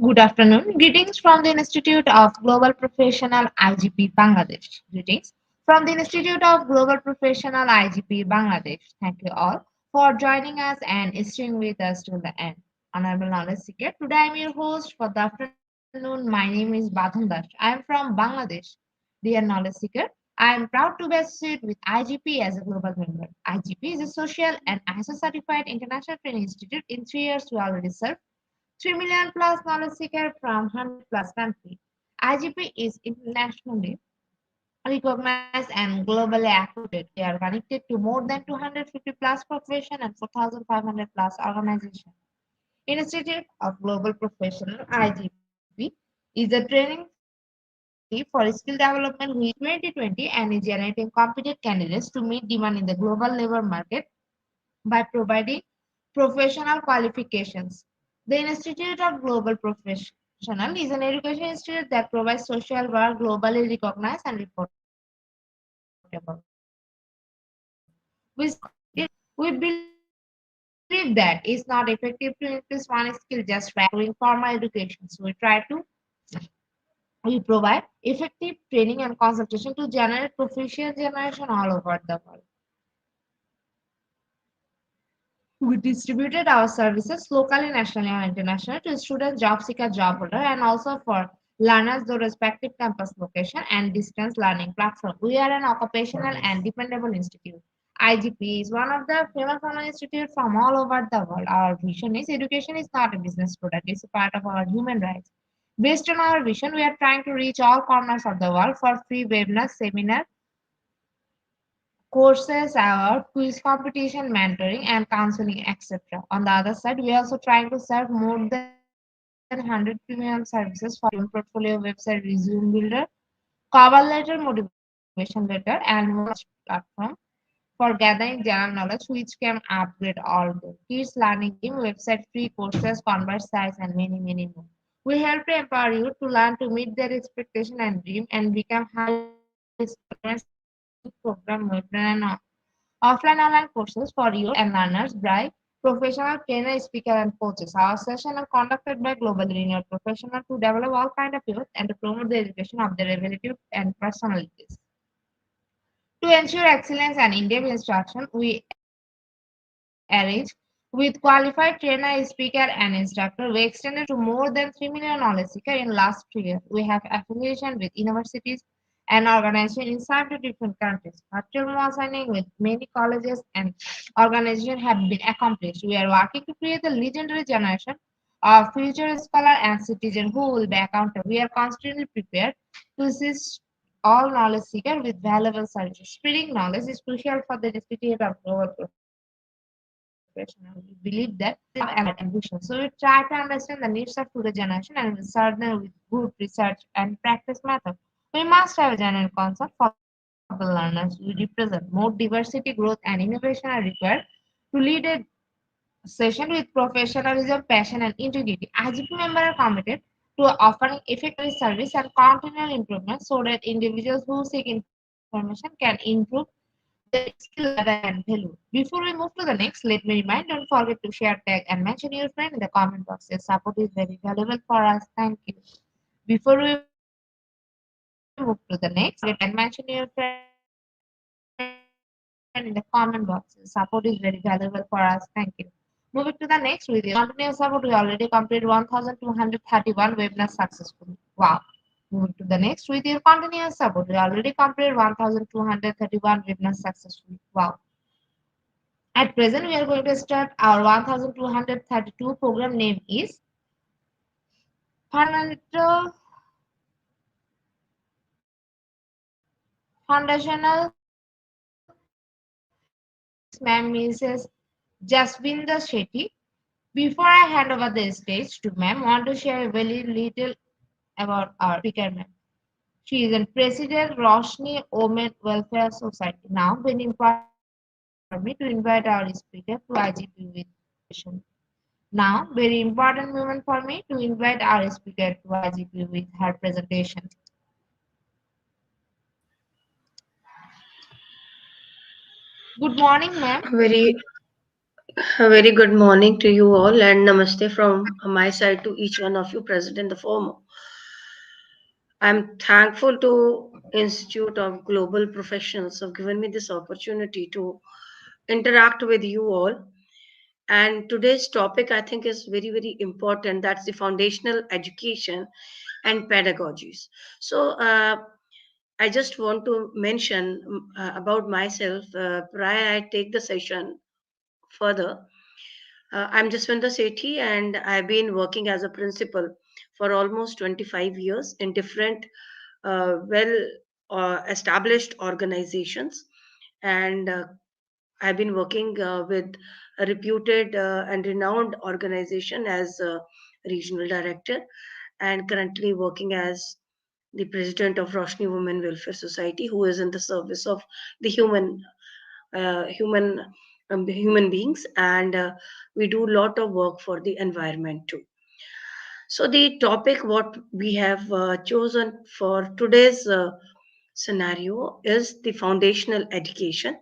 Good afternoon. Greetings from the Institute of Global Professional IGP Bangladesh. Greetings from the Institute of Global Professional IGP Bangladesh. Thank you all for joining us and staying with us till the end. Honorable Knowledge Seeker, today I am your host for the afternoon. My name is Badhan Dash. I am from Bangladesh. Dear Knowledge Seeker, I am proud to be associated with IGP as a global member. IGP is a social and ISO certified international training institute. In 3 years, we already serve 3 million plus knowledge seekers from 100 plus countries. IGP is internationally recognized and globally accredited. We are connected to more than 250 plus professions and 4,500 plus organizations. Institute of Global Professional (IGP) is a training facility for skill development which 2020 and is generating competent candidates to meet demand in the global labor market by providing professional qualifications. The Institute of Global Professional is an education institute that provides social work globally recognized and reportable. We believe that it's not effective to increase one skill just by improving formal education. So we provide effective training and consultation to generate proficient generation all over the world. We distributed our services locally, nationally, and internationally to students, job seeker, job holder, and also for learners, the respective campus location and distance learning platform. We are an occupational and dependable institute. IGP is one of the famous online institutes from all over the world. Our vision is education is not a business product; it's a part of our human rights. Based on our vision, we are trying to reach all corners of the world for free webinars, seminar, courses, our quiz competition, mentoring, and counseling, etc. On the other side, we are also trying to serve more than 100 premium services for student portfolio website, resume builder, cover letter, motivation letter, and more platform for gathering general knowledge, which can upgrade all the kids learning game, website, free courses, convert sites, and many, many more. We help to empower you to learn to meet their expectation and dream and become highly program, webinar, and offline online courses for you and learners by professional trainer, speaker, and coaches. Our sessions are conducted by globally renowned professionals to develop all kind of youth and to promote the education of their abilities and personalities. To ensure excellence and in-depth instruction, we arrange with qualified trainer, speaker, and instructor. We extended to more than 3 million knowledge seekers in last 3 years. We have affiliation with universities and organizations inside the different countries. Virtual assigning with many colleges and organizations have been accomplished. We are working to create the legendary generation of future scholar and citizen who will be accountable. We are constantly prepared to assist all knowledge seekers with valuable services. Spreading knowledge is crucial for the institute of global professional. We believe that have an ambition. So we try to understand the needs of today's generation and we serve them with good research and practice methods. We must have a genuine concern for the learners. We represent more diversity, growth, and innovation are required to lead a session with professionalism, passion, and integrity. IGP members are committed to offering effective service and continual improvement so that individuals who seek information can improve their skill level and value. Before we move to the next, let me remind, don't forget to share, tag, and mention your friend in the comment box. Your support is very valuable for us. Thank you. Before we move to the next, let me remind, don't forget to share, tag, and mention your friend in the comment box. Your support is very valuable for us. Thank you. Moving to the next, with your continuous support, we already completed 1,231 webinar successfully. Wow. Moving to the next, with your continuous support, we already completed 1,231 webinar successfully. Wow. At present, we are going to start our 1,232 program. Name is Fundamental Foundational Economics, ma'am, Mrs. Jasvinder Shetty. Before I hand over the stage to ma'am, want to share very little about our speaker, ma'am. She is in President Roshni Omen Welfare Society. Now, very important moment for me to invite our speaker to IGP with presentation. Now, very important moment for me to invite our speaker to IGP with her presentation. Good Very, morning, ma'am. a very good morning to you all, and namaste from my side to each one of you present in the forum. I'm thankful to Institute of Global Professionals have given me this opportunity to interact with you all. And today's topic, I think, is very, very important. That's the foundational education and pedagogies. So, I just want to mention about myself prior I take the session further. I'm Jaswinda Sethi, and I've been working as a principal for almost 25 years in different well established organizations. And I've been working with a reputed and renowned organization as a regional director, and currently working as the president of Roshni Women Welfare Society, who is in the service of the human human beings, and we do a lot of work for the environment too. So the topic what we have chosen for today's scenario is the foundational education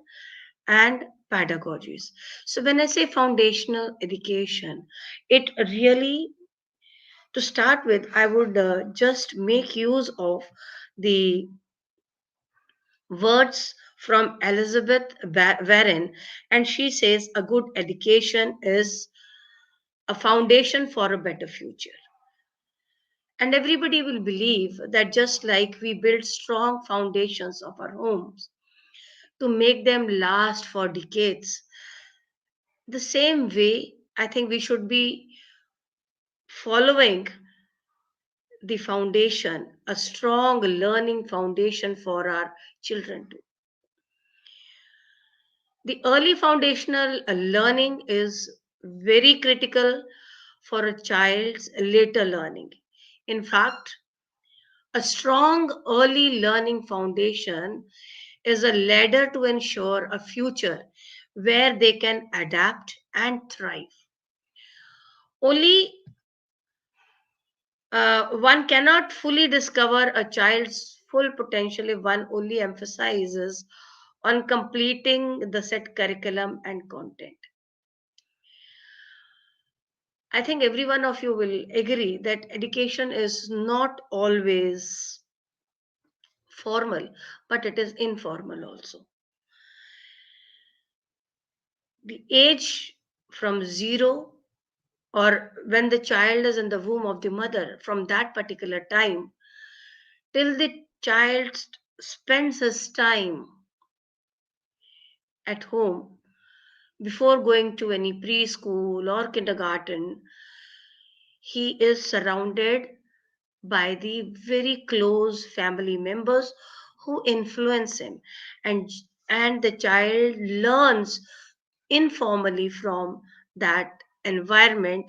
and pedagogies. So when I say foundational education, it really, to start with, I would just make use of the words from Elizabeth Warren, and she says a good education is a foundation for a better future. And everybody will believe that just like we build strong foundations of our homes to make them last for decades, the same way I think we should be following the foundation, a strong learning foundation for our children too. The early foundational learning is very critical for a child's later learning. In fact, a strong early learning foundation is a ladder to ensure a future where they can adapt and thrive. Only one cannot fully discover a child's full potential if one only emphasizes on completing the set curriculum and content. I think every one of you will agree that education is not always formal, but it is informal also. The age from zero, or when the child is in the womb of the mother, from that particular time till the child spends his time at home before going to any preschool or kindergarten, he is surrounded by the very close family members who influence him, and and the child learns informally from that environment,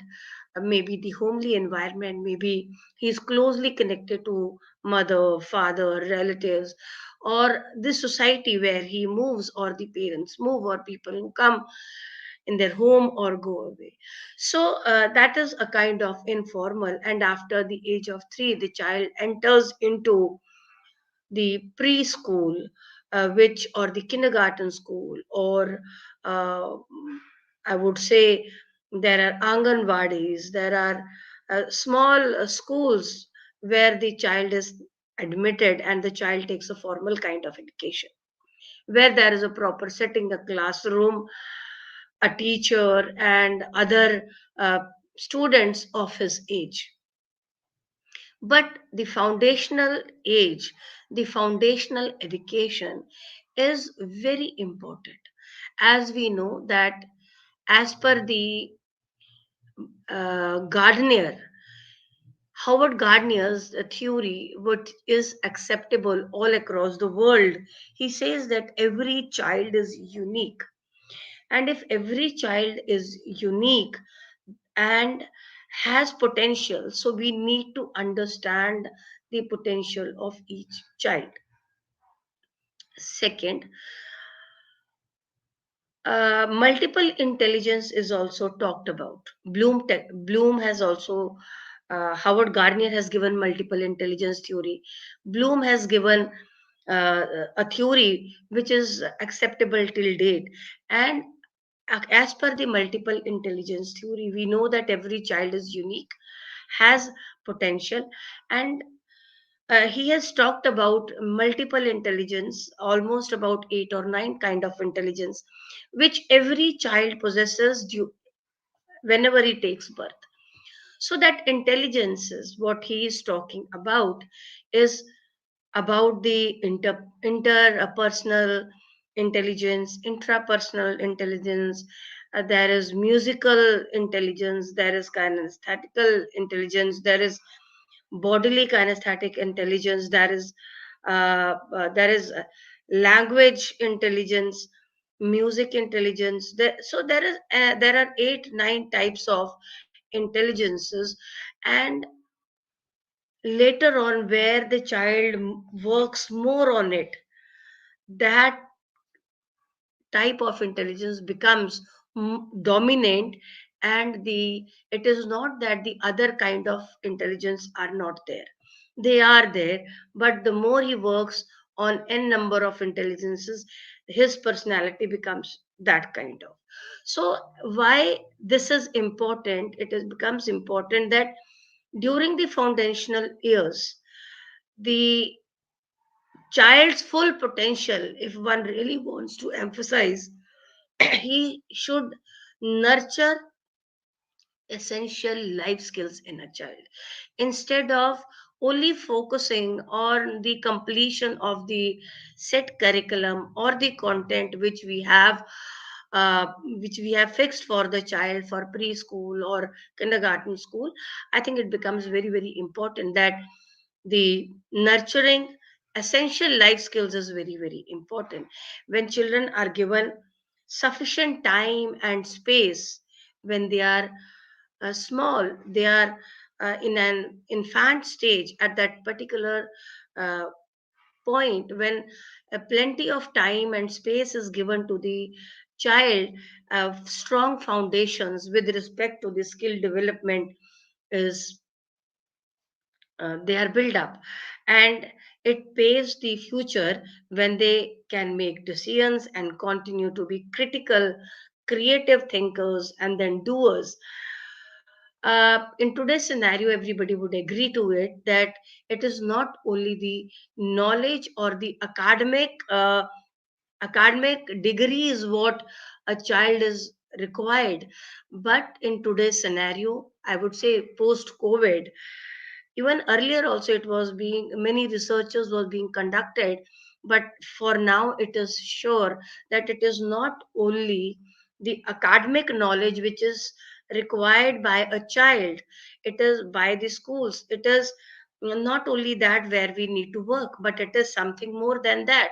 maybe the homely environment, maybe he's closely connected to mother, father, relatives, or the society where he moves, or the parents move, or people who come in their home or go away. So that is a kind of informal. And after the age of 3, the child enters into the preschool, which or the kindergarten school, or uh, I would say there are anganwadis, there are small schools where the child is admitted and the child takes a formal kind of education, where there is a proper setting, a classroom, a teacher, and other uh, students of his age. But the foundational age, the foundational education is very important. As we know that, as per the Gardner, Howard Gardner's theory, what is acceptable all across the world, he says that every child is unique. And if every child is unique and has potential, so we need to understand the potential of each child. Second, multiple intelligence is also talked about. Bloom has also, Howard Gardner has given multiple intelligence theory. Bloom has given uh, a theory which is acceptable till date. And as per the multiple intelligence theory, we know that every child is unique, has potential, and he has talked about multiple intelligence, almost about 8 or 9 kind of intelligence, which every child possesses whenever he takes birth. So that intelligence is what he is talking about, is about the interpersonal intelligence, intrapersonal intelligence. There is musical intelligence, there is kinesthetical intelligence, there is bodily kinesthetic intelligence, there is language intelligence, music intelligence. There are 8 9 types of intelligences. And later on, where the child works more on it, that type of intelligence becomes dominant. And the it is not that the other kind of intelligence are not there, they are there, but the more he works on n number of intelligences, his personality becomes that kind of. So why this is important, it is becomes important that during the foundational years, the child's full potential, if one really wants to emphasize, he should nurture essential life skills in a child, instead of only focusing on the completion of the set curriculum or the content uh, which we have fixed for the child for preschool or kindergarten school. I think it becomes very very important that the nurturing essential life skills is very very important. When children are given sufficient time and space, when they are small, they are in an infant stage, at that particular uh, point, when plenty of time and space is given to the child, strong foundations with respect to the skill development is they are built up, and it paves the future when they can make decisions and continue to be critical, creative thinkers, and then doers. In today's scenario, everybody would agree to it that it is not only the knowledge or the academic degree is what a child is required, but in today's scenario, I would say post COVID, even earlier also it was being many researchers was being conducted, but for now it is sure that it is not only the academic knowledge which is required by a child, it is by the schools, it is not only that where we need to work, but it is something more than that.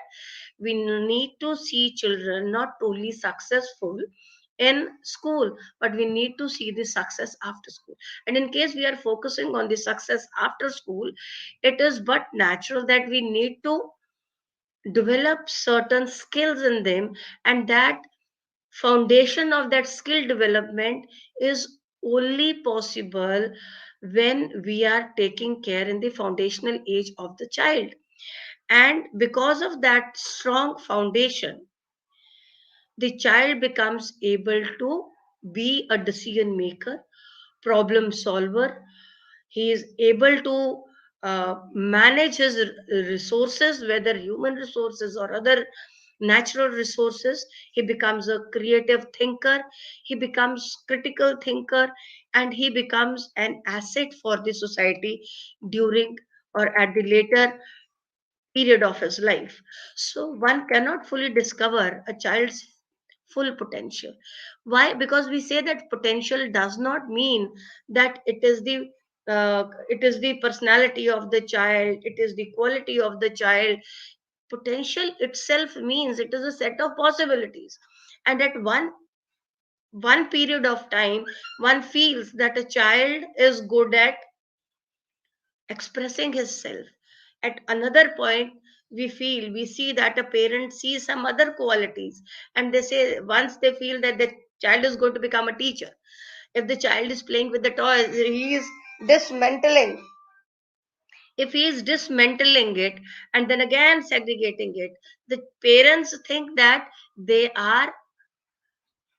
We need to see children not only successful in school, but we need to see the success after school. And in case we are focusing on the success after school, it is but natural that we need to develop certain skills in them, and that foundation of that skill development is only possible when we are taking care in the foundational age of the child. And because of that strong foundation, the child becomes able to be a decision maker, problem solver. He is able to manage his resources, whether human resources or other natural resources. He becomes a creative thinker, he becomes critical thinker, and he becomes an asset for the society during or at the later period of his life. So one cannot fully discover a child's full potential. Why? Because we say that potential does not mean that it is the personality of the child, it is the quality of the child. Potential itself means it is a set of possibilities, and at one period of time, one feels that a child is good at expressing himself. At another point, we see that a parent sees some other qualities, and they say once they feel that the child is going to become a teacher. If the child is playing with the toys, he is dismantling. If he is dismantling it and then again segregating it, the parents think that they are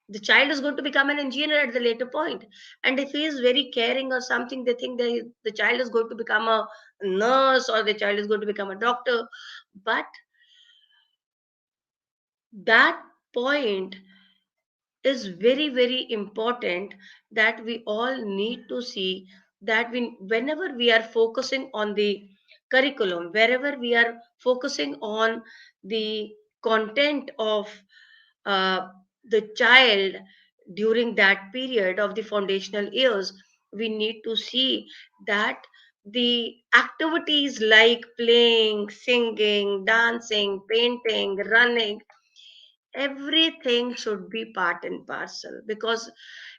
the child is going to become an engineer at the later point. And if he is very caring or something, they think that the child is going to become a nurse or the child is going to become a doctor. But that point is very very important, that we all need to see that whenever we are focusing on the curriculum, wherever we are focusing on the content of uh, the child during that period of the foundational years, we need to see that the activities like playing, singing, dancing, painting, running, everything should be part and parcel, because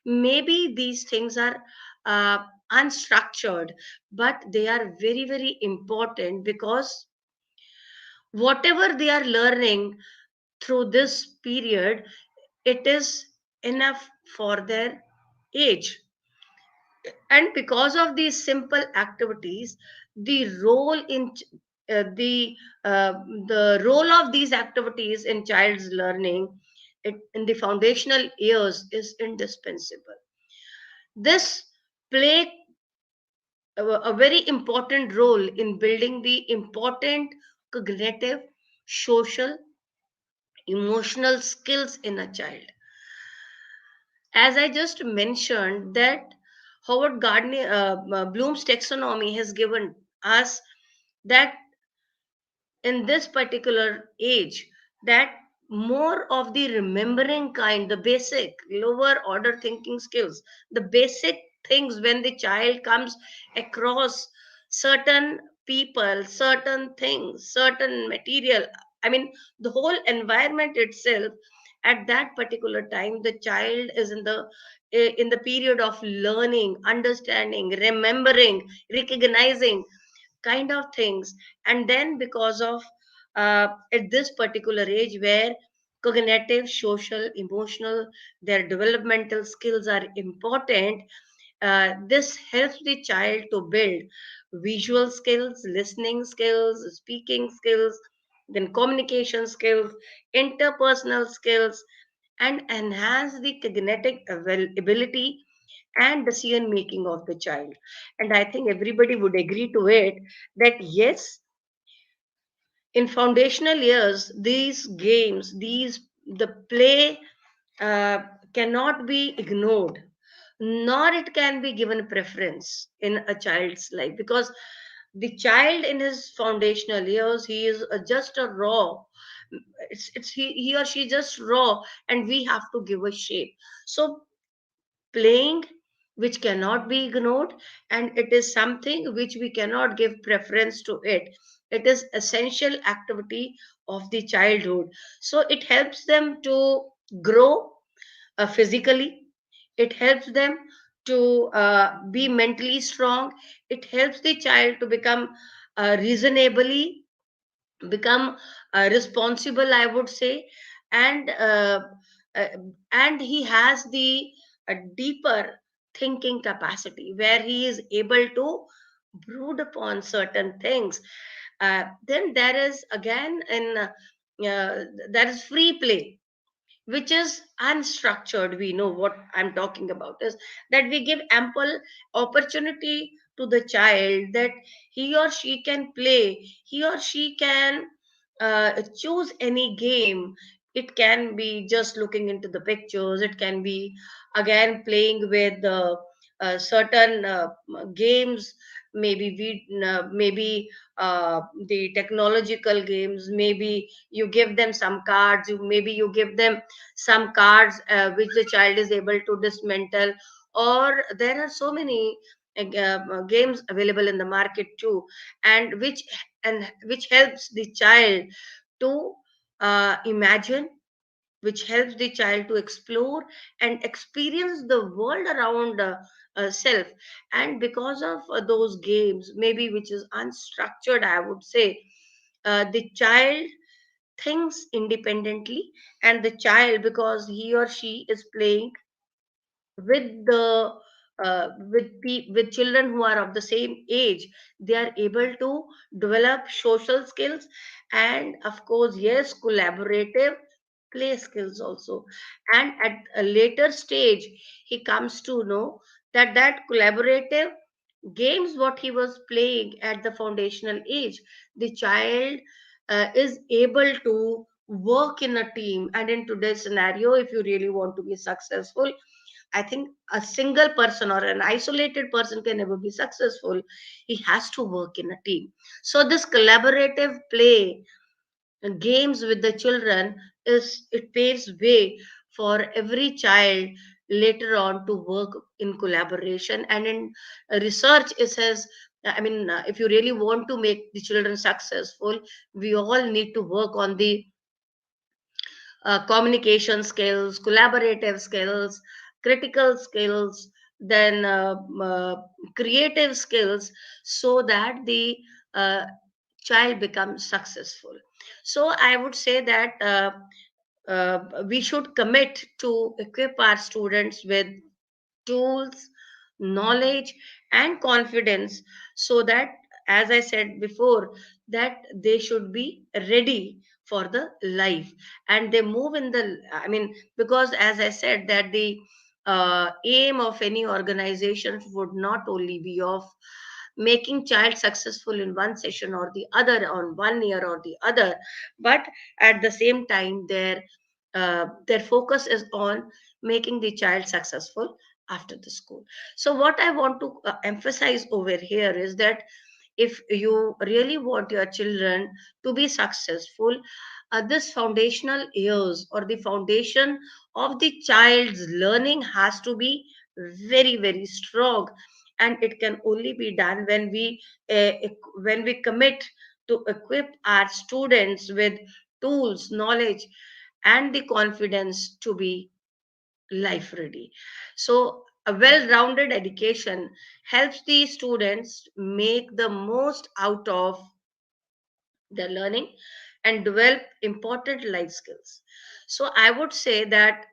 maybe these things are uh, unstructured, but they are very very important, because whatever they are learning through this period, it is enough for their age. And because of these simple activities, the role in uh, the role of these activities in child's learning, in the foundational years, is indispensable. This play a very important role in building the important cognitive, social, emotional skills in a child. As I just mentioned, that Howard Gardner Bloom's taxonomy has given us that in this particular age, that more of the remembering kind, the basic lower order thinking skills, the basic things, when the child comes across certain people, certain things, certain material, I mean the whole environment itself, at that particular time the child is in the period of learning, understanding, remembering, recognizing kind of things. And then because of at this particular age where cognitive, social, emotional, their developmental skills are important, this helps the child to build visual skills, listening skills, speaking skills, then communication skills, interpersonal skills, and enhance the cognitive ability and decision making of the child. And I think everybody would agree to it that yes, in foundational years, these games, these the play uh, cannot be ignored, nor it can be given preference in a child's life, because the child in his foundational years, he is just a raw, it's he or she just raw, and we have to give a shape. So playing, which cannot be ignored, and it is something which we cannot give preference to it. It is essential activity of the childhood. So it helps them to grow physically, it helps them to be mentally strong, it helps the child to become reasonably, become responsible, I would say. And uh, uh, and he has the deeper thinking capacity, where he is able to brood upon certain things. Then there is again in there is free play, which is unstructured. We know what I'm talking about is that we give ample opportunity to the child, that he or she can play, he or she can choose any game. It can be just looking into the pictures, it can be again playing with certain games, maybe the technological games, maybe you give them some cards, maybe you give them some cards which the child is able to dismantle, or there are so many games available in the market too, and which helps the child to imagine, which helps the child to explore and experience the world around self. And because of those games, maybe which is unstructured, I would say, the child thinks independently, and the child, because he or she is playing with the with children who are of the same age, they are able to develop social skills, and of course yes, collaborative play skills also. And at a later stage, he comes to know that that collaborative games what he was playing at the foundational age, the child is able to work in a team. And in today's scenario, if you really want to be successful, I think a single person or an isolated person can never be successful. He has to work in a team. So this collaborative play games with the children, is it paves way for every child later on to work in collaboration. And in research it says, I mean, if you really want to make the children successful, we all need to work on the communication skills, collaborative skills, critical skills, then creative skills, so that the uh, child becomes successful. So I would say that we should commit to equip our students with tools, knowledge, and confidence, so that, as I said before, that they should be ready for the life, and they move in the, I mean, because as I said, that the aim of any organization would not only be of making child successful in one session or the other, on one year or the other, but at the same time their focus is on making the child successful after the school. So what I want to emphasize over here is that if you really want your children to be successful, this foundational years or the foundation of the child's learning has to be very very strong. And it can only be done when we commit to equip our students with tools, knowledge, and the confidence to be life ready. So a well-rounded education helps the students make the most out of their learning and develop important life skills. So I would say that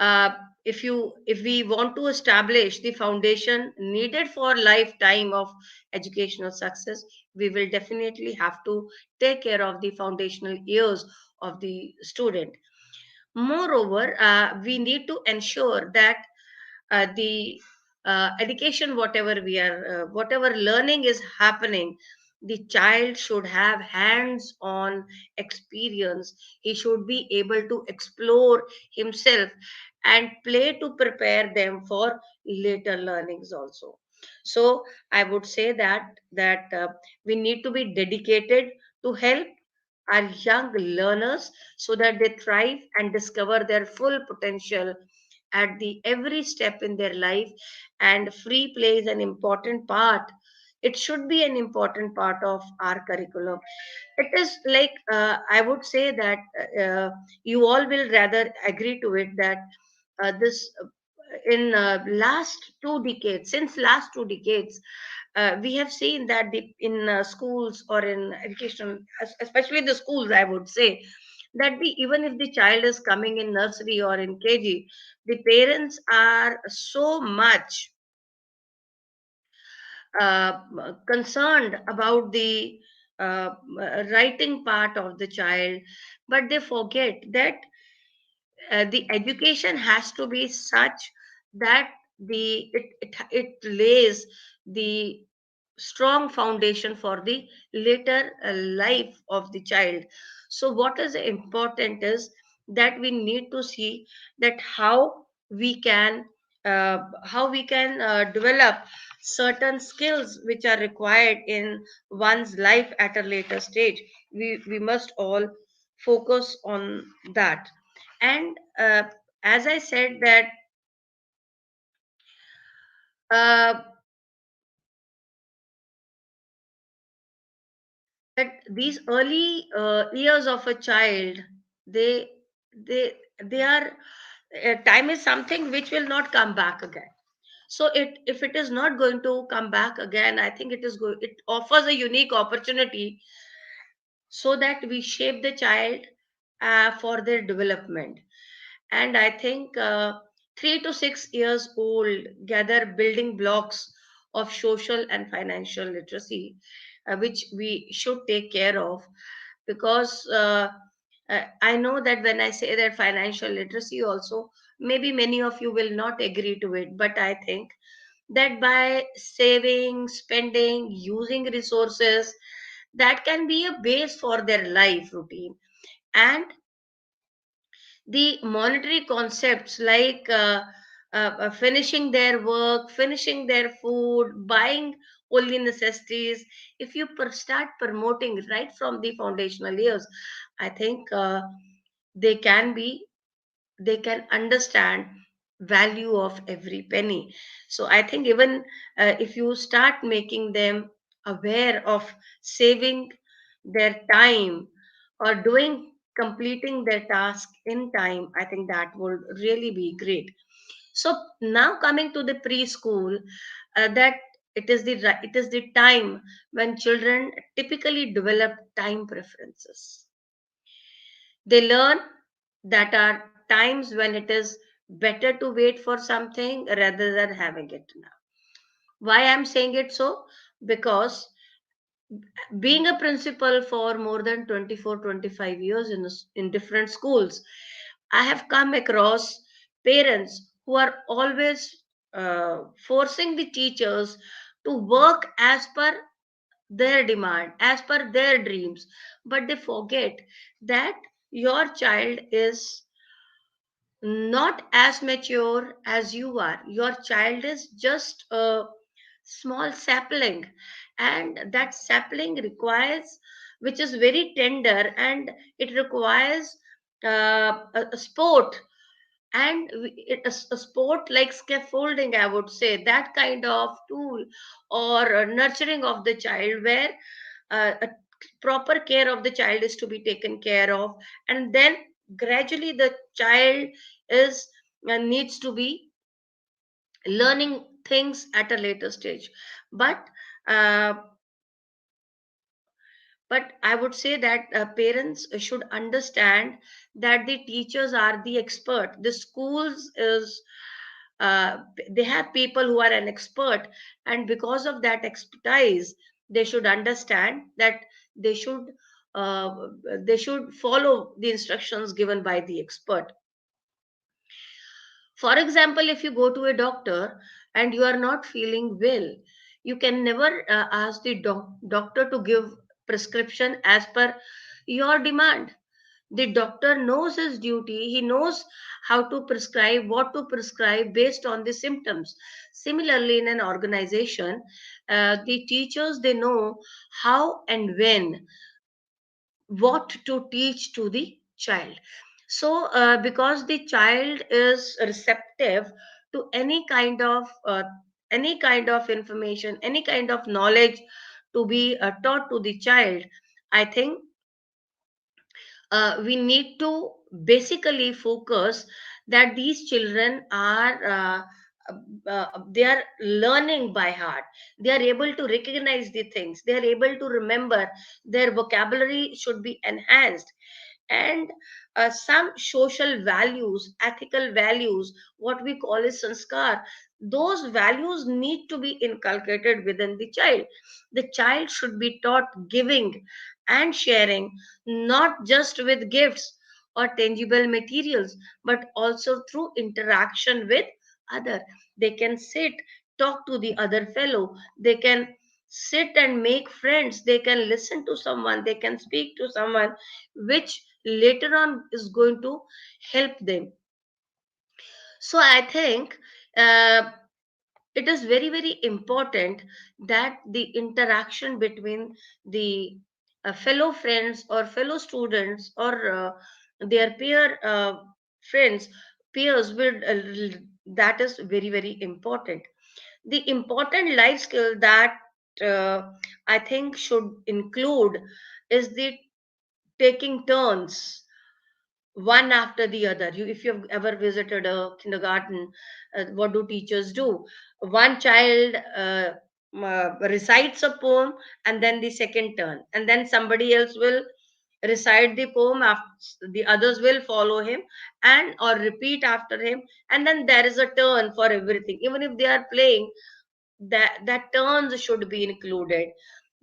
uh, if we want to establish the foundation needed for lifetime of educational success, we will definitely have to take care of the foundational years of the student. Moreover, we need to ensure that the education, whatever learning is happening, the child should have hands on experience. He should be able to explore himself and play to prepare them for later learnings also. So I would say that we need to be dedicated to help our young learners so that they thrive and discover their full potential at the every step in their life. And free play is an important part. It should be an important part of our curriculum. It is like, I would say that you all will rather agree to it that this in last 2 decades since last 2 decades, we have seen that in schools or in education, especially the schools, I would say that even if the child is coming in nursery or in KG, the parents are so much uh, concerned about the writing part of the child, but they forget that the education has to be such that it lays the strong foundation for the later life of the child. So what is important is that we need to see that we can how we can develop certain skills which are required in one's life at a later stage. We must all focus on that. And as I said uh, that these early years of a child, they they are time is something which will not come back again. So if it is not going to come back again, I think it offers a unique opportunity so that we shape the child for their development. And I think 3 to 6 years old gather building blocks of social and financial literacy, which we should take care of. Because I know that when I say that financial literacy also, maybe many of you will not agree to it, but I think that by saving, spending, using resources, that can be a base for their life routine. And the monetary concepts like finishing their work, finishing their food, buying only necessities, if you start promoting right from the foundational years, I think they can be they can understand value of every penny. So I think even if you start making them aware of saving their time or doing completing their task in time, I think that would really be great. So now coming to the preschool, that it is the time when children typically develop time preferences. They learn that are times when it is better to wait for something rather than having it now. Why I'm saying it so? Because being a principal for more than 24, 25 years in different schools, I have come across parents who are always forcing the teachers to work as per their demand, as per their dreams, but they forget that your child is not as mature as you are. Your child is just a small sapling, and that sapling requires, which is very tender, and it requires a sport. And a sport like scaffolding, I would say, that kind of tool or nurturing of the child, where a proper care of the child is to be taken care of, and then gradually the child is needs to be learning things at a later stage. But uh, but I would say that parents should understand that the teachers are the expert. The schools is uh, they have people who are an expert, and because of that expertise, they should understand that they should uh, they should follow the instructions given by the expert. For example, if you go to a doctor and you are not feeling well, you can never ask the doctor to give prescription as per your demand. The doctor knows his duty, he knows how to prescribe, what to prescribe based on the symptoms. Similarly, in an organization, the teachers, they know how and when, what to teach to the child. So because the child is receptive to any kind of information, any kind of knowledge to be taught to the child, I think we need to basically focus that these children are they are learning by heart, they are able to recognize the things, they are able to remember, their vocabulary should be enhanced. And some social values, ethical values, what we call as sanskar, those values need to be inculcated within the child. The child should be taught giving and sharing, not just with gifts or tangible materials, but also through interaction with other. They can sit, talk to the other fellow, they can sit and make friends, they can listen to someone, they can speak to someone, which later on is going to help them. So I think uh, it is very very important that the interaction between the fellow friends or fellow students or their friends peers with that is very very important. The important life skill that uh, I think should include is the taking turns one after the other. You, if you've ever visited a kindergarten, what do teachers do? One child recites a poem, and then the second turn, and then somebody else will recite the poem after, the others will follow him and or repeat after him, and then there is a turn for everything. Even if they are playing, that turns should be included,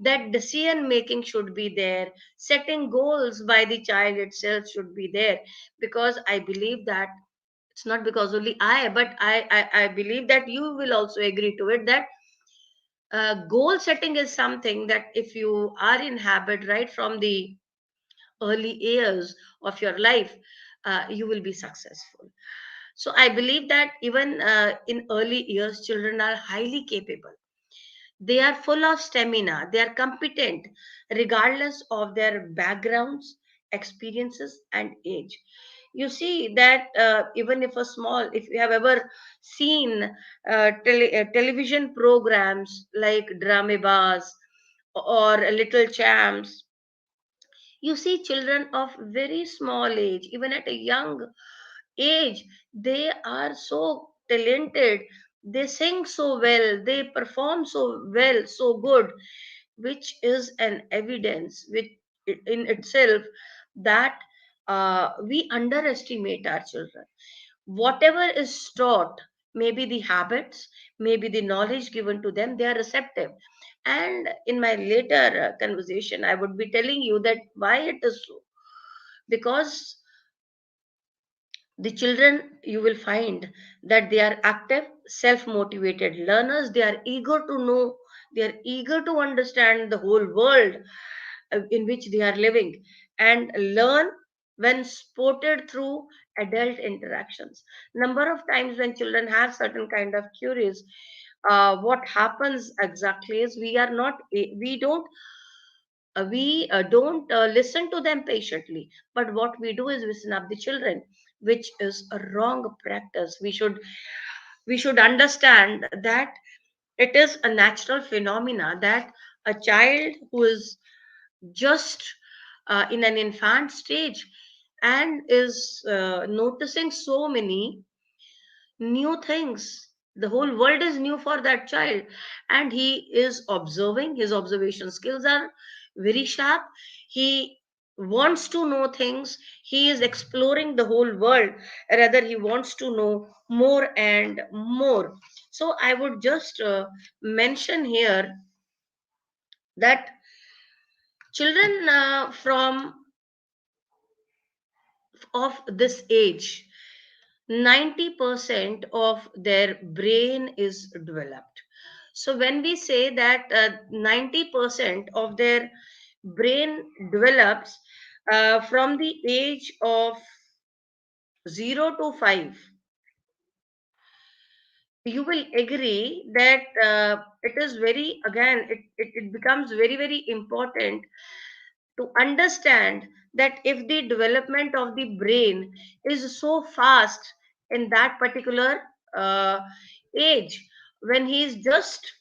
that decision making should be there, setting goals by the child itself should be there. Because I believe that it's not because only I, but I believe that you will also agree to it, that goal setting is something that if you are in habit right from the early years of your life, you will be successful. So I believe that even in early years children are highly capable, they are full of stamina, they are competent regardless of their backgrounds, experiences, and age. You see that even if a small, if you have ever seen television programs like Dramebas or Little Champs, you see children of very small age, even at a young age, they are so talented, they sing so well, they perform so well, so good, which is an evidence which in itself that we underestimate our children. Whatever is taught, maybe the habits, maybe the knowledge given to them, they are receptive. And in my later conversation I would be telling you that why it is so. Because the children, you will find that they are active, self motivated learners, they are eager to know, they are eager to understand the whole world in which they are living, and learn when supported through adult interactions. Number of times when children have certain kind of curious, what happens exactly is we don't listen to them patiently, but what we do is we snap the children, which is a wrong practice. We should understand that it is a natural phenomena that a child who is just in an infant stage and is noticing so many new things, the whole world is new for that child, and he is observing, his observation skills are very sharp, he wants to know things, he is exploring the whole world, rather he wants to know more and more. So I would just mention here that children from of this age, 90% of their brain is developed. So when we say that 90% of their brain develops from the age of 0 to 5, you will agree that it is very, again, it becomes very, very important to understand that if the development of the brain is so fast in that particular uh, age, when he is just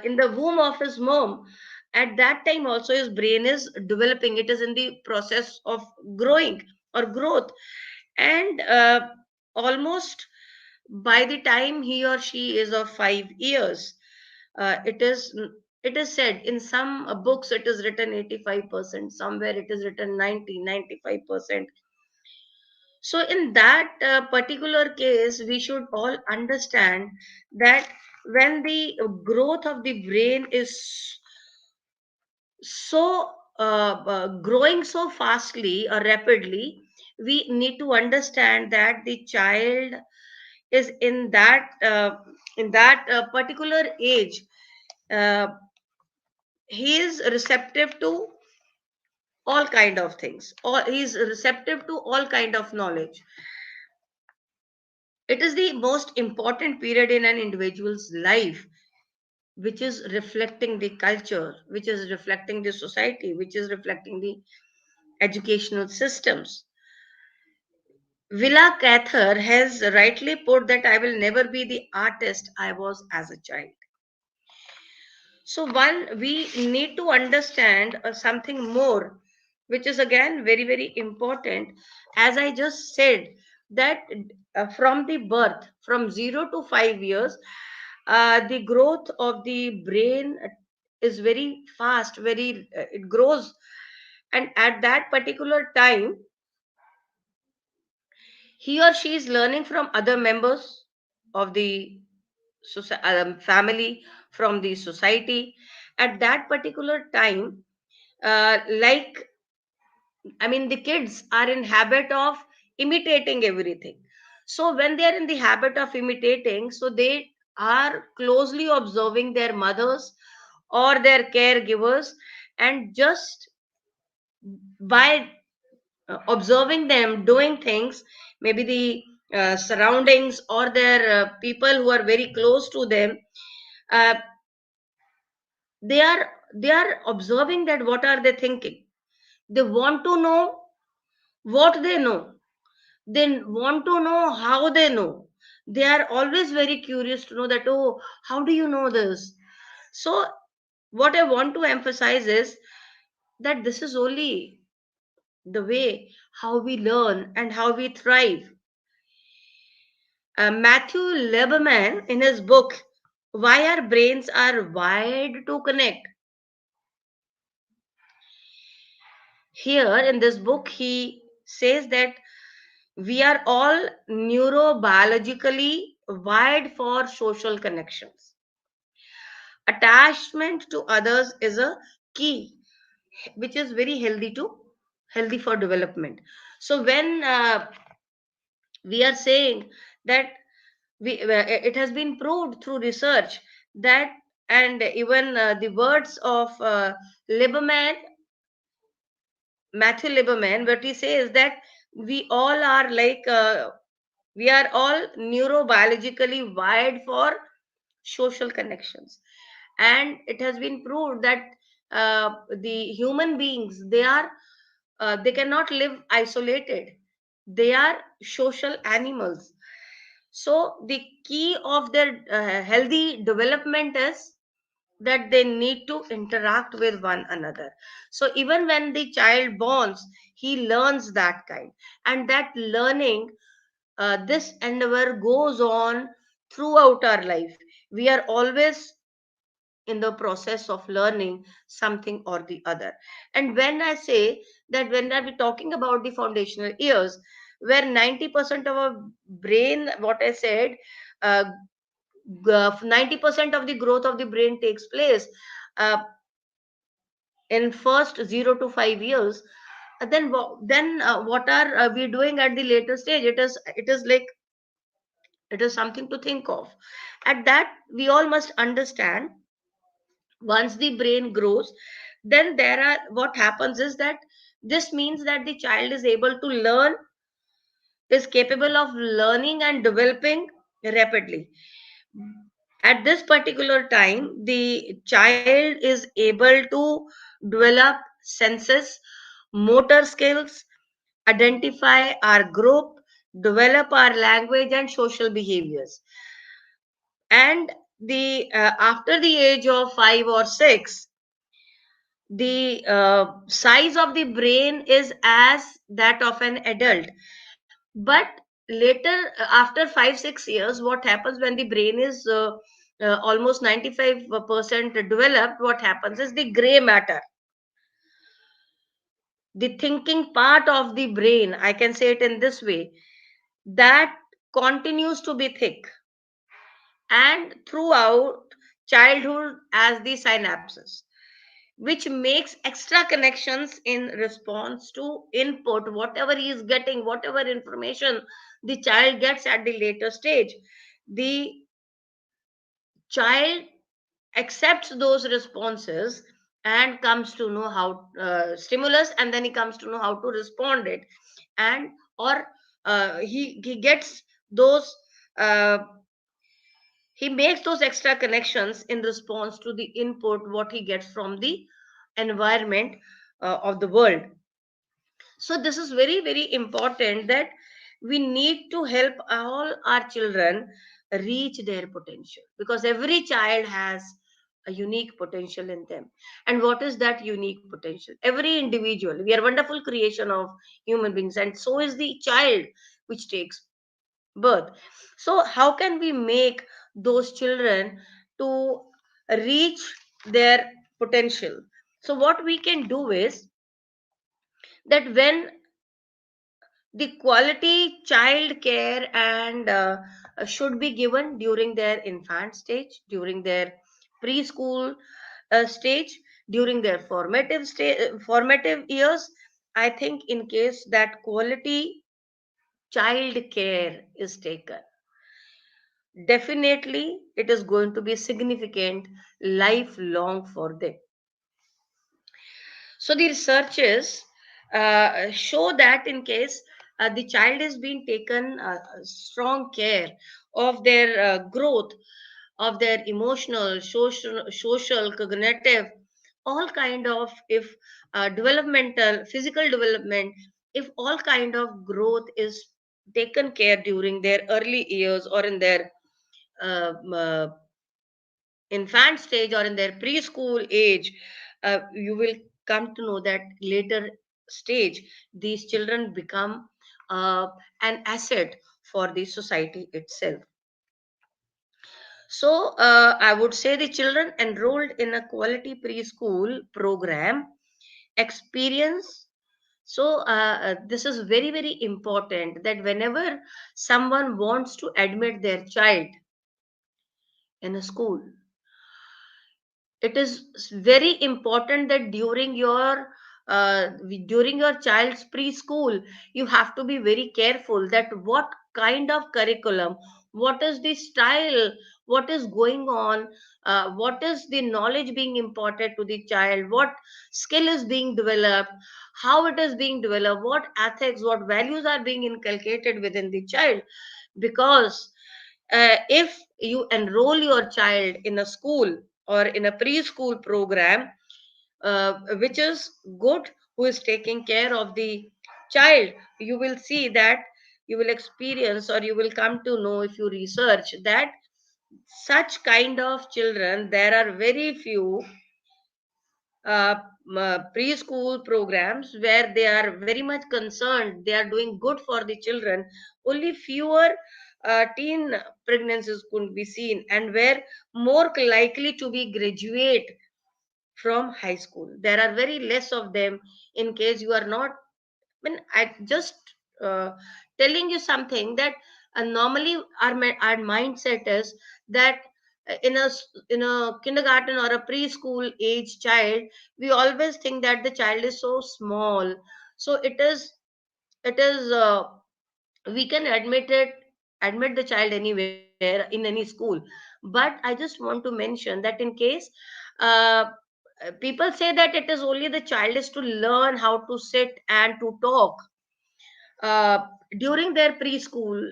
in the womb of his mom, at that time also his brain is developing, it is in the process of growing or growth. And almost by the time he or she is of 5 years, it is said in some books it is written 85%, somewhere it is written 90-95%. So in that particular case, we should all understand that when the growth of the brain is so growing so fastly or rapidly, we need to understand that the child is in that particular age. uh, he is receptive to all kind of things, or he is receptive to all kind of knowledge. It is the most important period in an individual's life, which is reflecting the culture, which is reflecting the society, which is reflecting the educational systems. Villa Cather has rightly put that I will never be the artist I was as a child. So, one, we need to understand something more, which is again very, very important. As I just said, that from the birth, from 0 to 5 years, the growth of the brain is very fast, it grows. And at that particular time, he or she is learning from other members of the family, from the society. At that particular time, like, I mean, the kids are in habit of imitating everything. So when they are in the habit of imitating, so they are closely observing their mothers or their caregivers, and just by observing them doing things, maybe the surroundings or their people who are very close to them, uh, they are observing that what are they thinking. They want to know what they know, they want to know how they know. They are always very curious to know that, oh, how do you know this? So what I want to emphasize is that this is only the way how we learn and how we thrive. Matthew Lieberman, in his book Why Our Brains Are Wired to Connect, here in this book, he says that we are all neurobiologically wired for social connections. Attachment to others is a key, which is very healthy for development. So when we are saying that it has been proved through research that, and even the words of Lieberman, Matthew Lieberman, what he says is that we all are like we are all neurobiologically wired for social connections. And it has been proved that the human beings, they cannot live isolated. They are social animals. So the key of their healthy development is that they need to interact with one another. So even when the child borns, he learns that kind, and that learning, this endeavor goes on throughout our life. We are always in the process of learning something or the other. And when I say that, when are we talking about the foundational years, where 90% of our brain, what I said, 90% of the growth of the brain takes place uh, in first 0 to 5 years. then what are we doing at the later stage? It is like, it is something to think of. At that, we all must understand, once the brain grows, then there are, what happens is that this means that the child is able to learn, is capable of learning and developing rapidly. At this particular time, the child is able to develop senses, motor skills, identify our group, develop our language and social behaviors. And the after the age of 5 or 6, the size of the brain is as that of an adult. But later, after 5 6 years, what happens when the brain is almost 95% developed? What happens is the gray matter, the thinking part of the brain, I can say it in this way, that continues to be thick and throughout childhood as the synapses, which makes extra connections in response to input, whatever he is getting, whatever information the child gets at the later stage. The child accepts those responses and comes to know how stimulus, and then he comes to know how to respond it, and or he gets those, uh, he makes those extra connections in response to the input what he gets from the environment of the world. So this is very very important, that we need to help all our children reach their potential, because every child has a unique potential in them. And what is that unique potential? Every individual, we are wonderful creation of human beings, and so is the child which takes birth. So how can we make those children to reach their potential? So what we can do is that when the quality child care and should be given during their infant stage, during their preschool stage, during their formative years. I think in case that quality child care is taken, definitely it is going to be significant lifelong for them. So the researches show that in case the child is being taken strong care of their growth, of their emotional, social, cognitive, all kind of, if developmental, physical development, if all kind of growth is taken care during their early years or in their infant stage or in their preschool age, you will come to know that later stage these children become uh, an asset for the society itself. So I would say the children enrolled in a quality preschool program experience. So this is very very important, that whenever someone wants to admit their child in a school, it is very important that during your child's preschool, you have to be very careful that what kind of curriculum, what is the style, what is going on, what is the knowledge being imparted to the child, what skill is being developed, how it is being developed, what ethics, what values are being inculcated within the child. Because if you enroll your child in a school or in a preschool program which is good, who is taking care of the child, you will see that, you will experience or you will come to know, if you research, that such kind of children, there are very few uh, preschool programs where they are very much concerned, they are doing good for the children. Only fewer teen pregnancies could be seen, and where more likely to be graduate from high school. There are very less of them. In case you are not, I just uh, telling you something, that normally our mindset is that in a kindergarten or a preschool age child, we always think that the child is so small. So it is we can admit the child anywhere in any school. But I just want to mention that in case uh, people say that it is only the child is to learn how to sit and to talk uh, during their preschool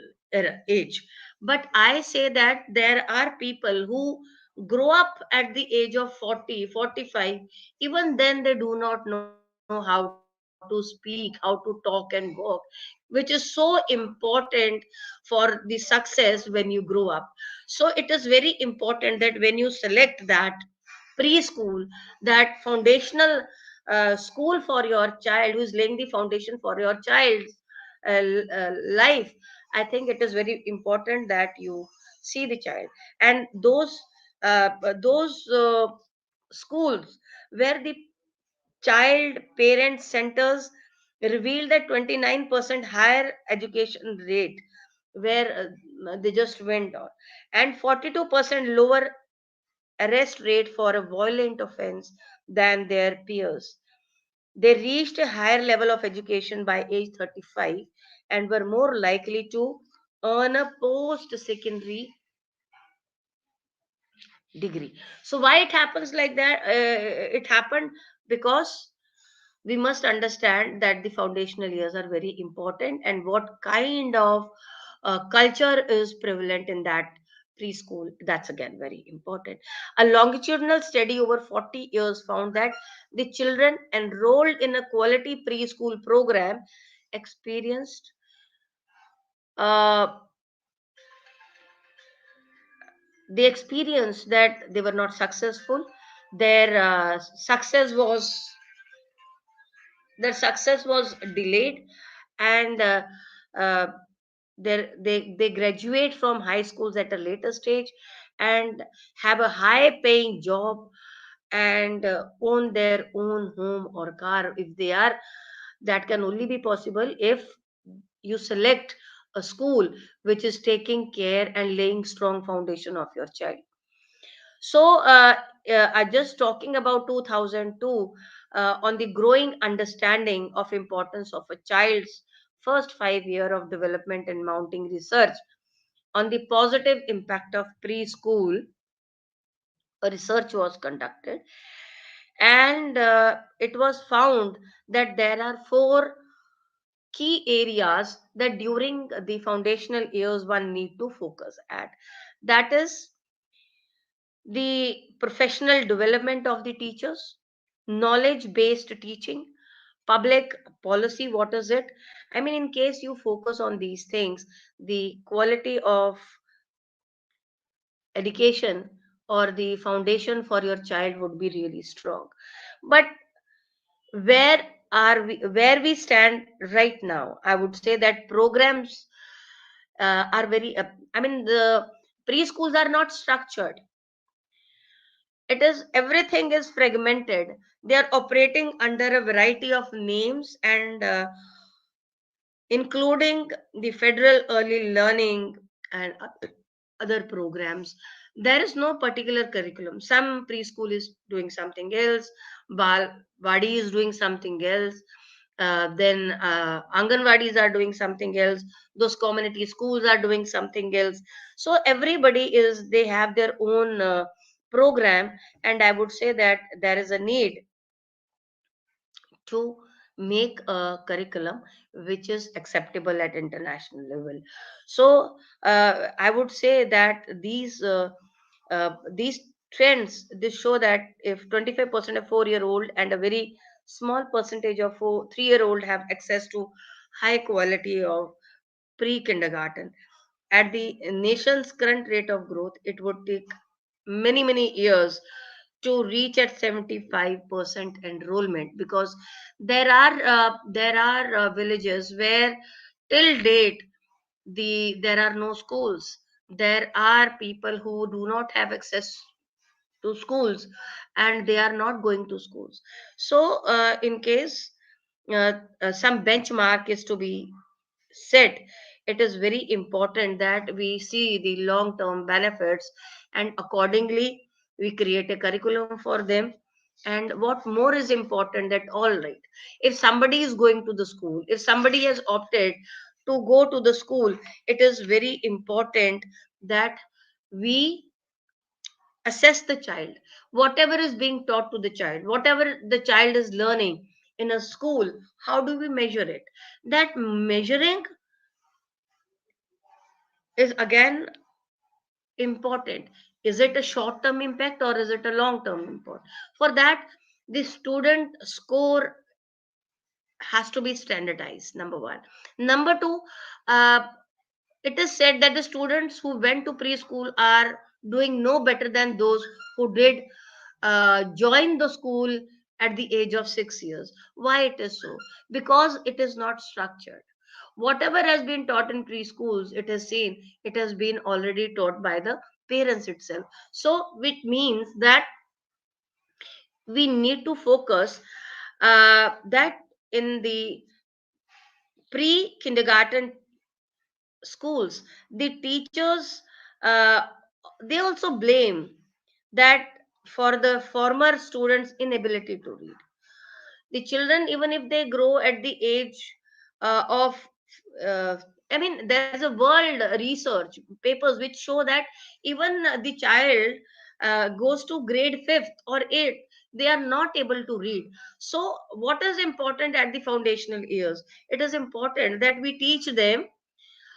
age. But I say that there are people who grow up at the age of 40, 45. Even then they do not know how to speak, how to talk and walk, which is so important for the success when you grow up. So it is very important that when you select that preschool, that foundational school for your child, who is laying the foundation for your child's life, I think it is very important that you see the child. And uh, those schools where the child parent centers reveal that 29% higher education rate, where they just went on, and 42% lower arrest rate for a violent offense than their peers. They reached a higher level of education by age 35 and were more likely to earn a post secondary degree. So, why it happens like that? It happened because we must understand that the foundational years are very important, and what kind of culture is prevalent in that preschool, that's again very important. A longitudinal study over 40 years found that the children enrolled in a quality preschool program experienced uh, they experienced that they were not successful. Their success was delayed, and uh, they graduate from high schools at a later stage and have a high paying job, and own their own home or car if they are. That can only be possible if you select a school which is taking care and laying strong foundation of your child. So, I just talking about 2002 on the growing understanding of importance of a child's first 5 year of development and mounting research on the positive impact of preschool. A research was conducted, and it was found that there are four key areas that during the foundational years one need to focus at. That is the professional development of the teachers, knowledge based teaching, public policy. What is it? I mean, in case you focus on these things, the quality of education or the foundation for your child would be really strong. But where where we stand right now, I would say that programs are very I mean, the preschools are not structured. It is everything is fragmented. They are operating under a variety of names, and including the federal early learning and other programs. There is no particular curriculum. Some preschool is doing something else, balwadi is doing something else, then anganwadis are doing something else, those community schools are doing something else. So everybody is, they have their own program, and I would say that there is a need to make a curriculum which is acceptable at international level. So I would say that these trends, they show that if 25% of 4 year old and a very small percentage of 3 year old have access to high quality of pre kindergarten, at the nation's current rate of growth, it would take many years to reach at 75% enrollment, because there are villages where till date there are no schools. There are people who do not have access to schools, and they are not going to schools. So in case some benchmark is to be set, it is very important that we see the long term benefits and accordingly we create a curriculum for them. And what more is important, that all right, if somebody is going to the school, if somebody has opted to go to the school, it is very important that we assess the child. Whatever is being taught to the child, whatever the child is learning in a school, how do we measure it? That measuring is again important. Is it a short term impact or is it a long term impact? For that, the student score has to be standardized, number one. Number two, uh, it is said that the students who went to preschool are doing no better than those who did join the school at the age of 6 years. Why it is so? Because it is not structured. Whatever has been taught in preschools, it is seen, it has been already taught by the parents itself. So, which means that we need to focus that in the pre kindergarten schools, the teachers, uh, they also blame that for the former students inability to read. The children, even if they grow at the age of uh, I mean, there's a world research papers which show that even the child goes to grade 5th or 8th, they are not able to read. So what is important at the foundational years? It is important that we teach them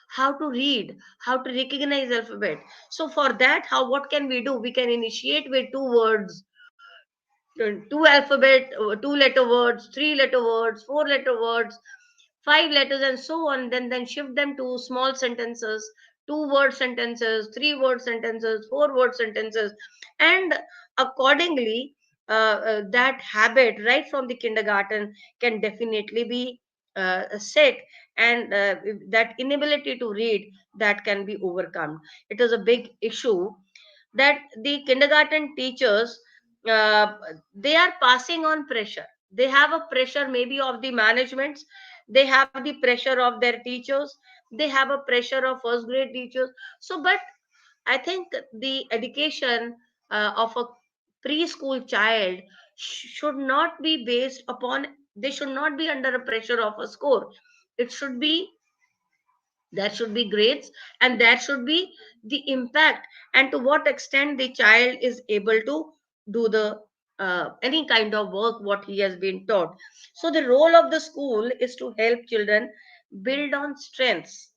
how to read, how to recognize alphabet. So for that, how, what can we do? We can initiate with two words, two alphabet, two letter words, three letter words, four letter words, five letters, and so on. Then shift them to small sentences, two word sentences, three word sentences, four word sentences, and accordingly, that habit right from the kindergarten can definitely be set, and that inability to read, that can be overcome. It is a big issue that the kindergarten teachers, uh, they are passing on pressure. They have a pressure maybe of the managements, they have the pressure of their teachers, they have a pressure of first grade teachers. So but I think the education of a preschool child should not be based upon, they should not be under a pressure of a score. It should be, there should be grades, and there should be the impact, and to what extent the child is able to do the any kind of work what he has been taught. So the role of the school is to help children build on strengths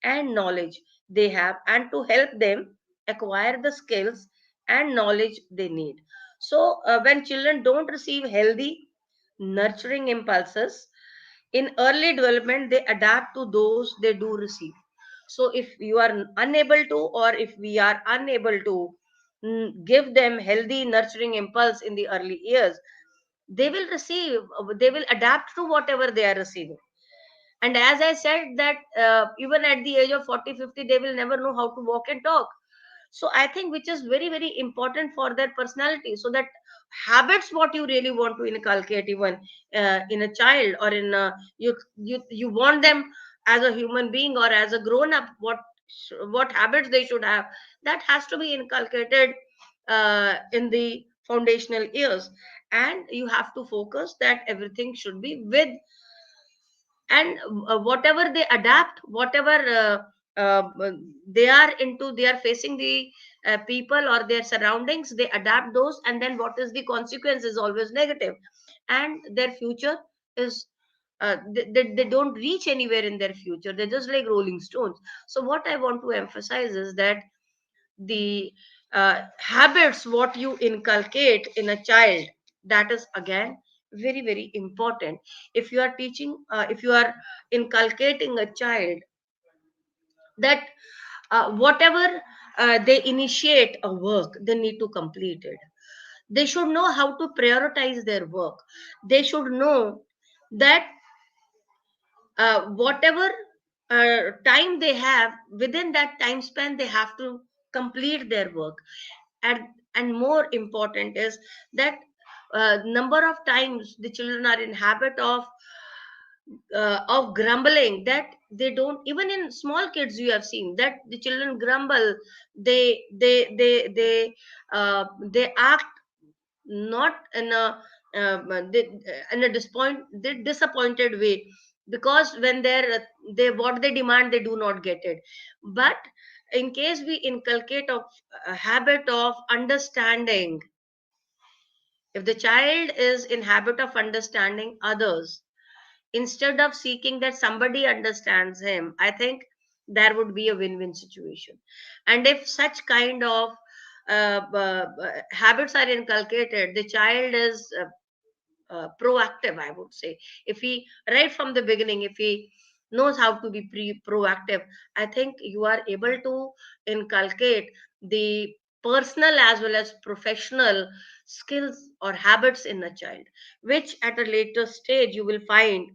and knowledge they have, and to help them acquire the skills and knowledge they need. So when children don't receive healthy nurturing impulses in early development, they adapt to those they do receive. So if you are unable to, or if we are unable to give them healthy nurturing impulse in the early years, they will receive, they will adapt to whatever they are receiving. And as I said that even at the age of 40, 50, they will never know how to walk and talk. So I think which is very very important for their personality, so that habits what you really want to inculcate even in a child, or in you want them as a human being or as a grown up, what habits they should have, that has to be inculcated in the foundational years. And you have to focus that everything should be with, and whatever they adapt, whatever they are into, they are facing the people or their surroundings, they adapt those, and then what is the consequence is always negative, and their future is they don't reach anywhere in their future, they're just like rolling stones. So what I want to emphasize is that the habits what you inculcate in a child, that is again very very important. If you are teaching, if you are inculcating a child that whatever they initiate a work, they need to complete it. They should know how to prioritize their work. They should know that whatever time they have, within that time span they have to complete their work. and and more important is that number of times the children are in habit of of grumbling, that they don't, even in small kids you have seen that the children grumble. They act not in a in a disappointed way, because when they what they demand, they do not get it. But in case we inculcate of a habit of understanding, if the child is in habit of understanding others, instead of seeking that somebody understands him, I think there would be a win-win situation. And if such kind of habits are inculcated, the child is proactive, I would say. If he, right from the beginning, if he knows how to be proactive, I think you are able to inculcate the personal as well as professional skills or habits in a child, which at a later stage you will find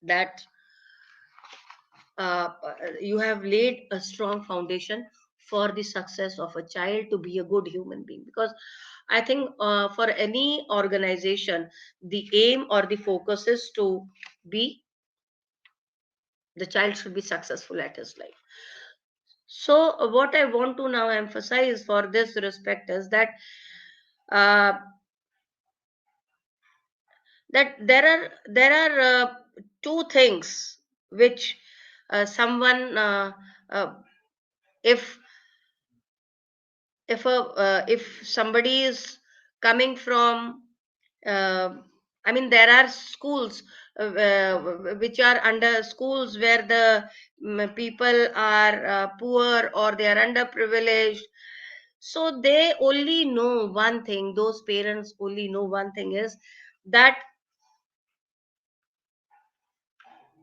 that you have laid a strong foundation for the success of a child to be a good human being. Because I think for any organization, the aim or the focus is to be, the child should be successful at his life. So what I want to now emphasize for this respect is that uh, there are two things which someone uh, if if somebody is coming from uh, I mean, there are schools which are under schools where the people are poor or they are underprivileged. So they only know one thing, those parents only know one thing, is that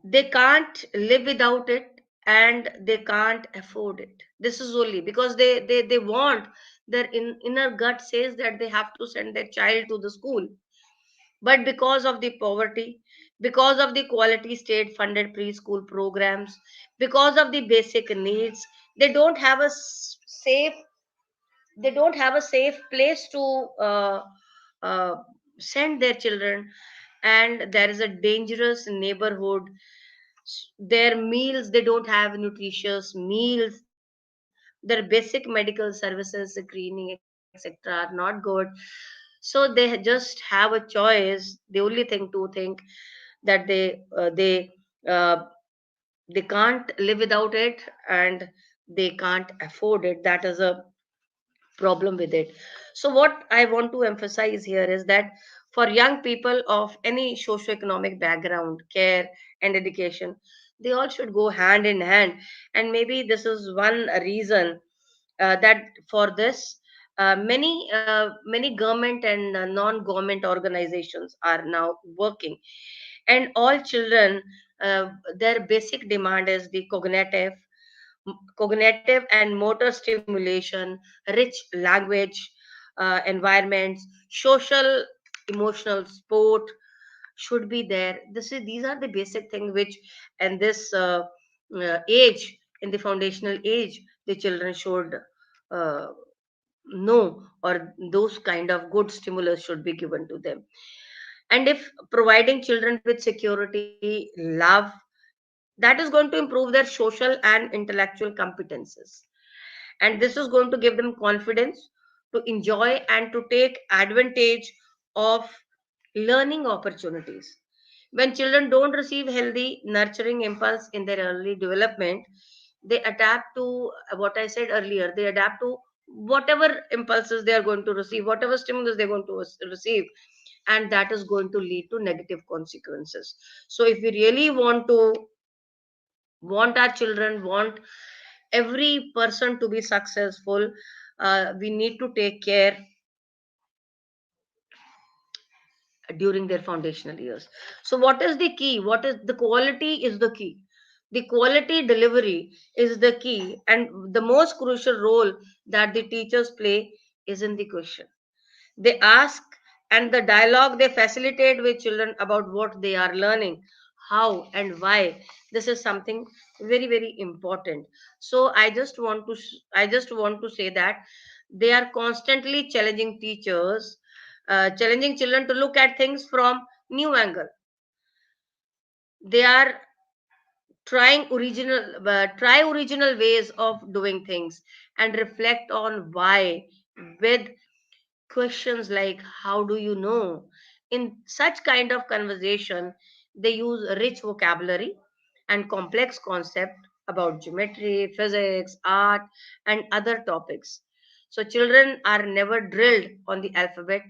they can't live without it and they can't afford it. This is only because they want, their inner gut says that they have to send their child to the school. But because of the poverty, because of the quality state funded preschool programs, because of the basic needs, they don't have a safe, they don't have a safe place to uh, send their children. And there is a dangerous neighborhood. Their meals, they don't have nutritious meals. Their basic medical services, screening, etc., are not good. So they just have a choice. They only think to think that uh, they can't live without it and they can't afford it. That is a problem with it. So what I want to emphasize here is that for young people of any socioeconomic background, care and education, they all should go hand in hand. And maybe this is one reason that for this many government and non-government organizations are now working. And all children, their basic demand is the cognitive and motor stimulation, rich language environments, social, emotional support should be there. These are the basic things which, and this age, in the foundational age, the children should uh, know, or those kind of good stimulus should be given to them. And if providing children with security, love, that is going to improve their social and intellectual competences, and this is going to give them confidence to enjoy and to take advantage of learning opportunities. When children don't receive healthy nurturing impulse in their early development, they adapt to what I said earlier, they adapt to whatever impulses they are going to receive, whatever stimulus they're going to receive, and that is going to lead to negative consequences. So if we really want our children, want every person to be successful, we need to take care during their foundational years. So what is the key? What is the quality is the key. The quality delivery is the key, and the most crucial role that the teachers play is in the question they ask and the dialogue they facilitate with children about what they are learning, how and why. This is something very very important. So I just want to say that they are constantly challenging teachers, challenging children to look at things from new angle. They are try original ways of doing things and reflect on why with questions like how do you know. In such kind of conversation, they use rich vocabulary and complex concept about geometry, physics, art, and other topics. So children are never drilled on the alphabet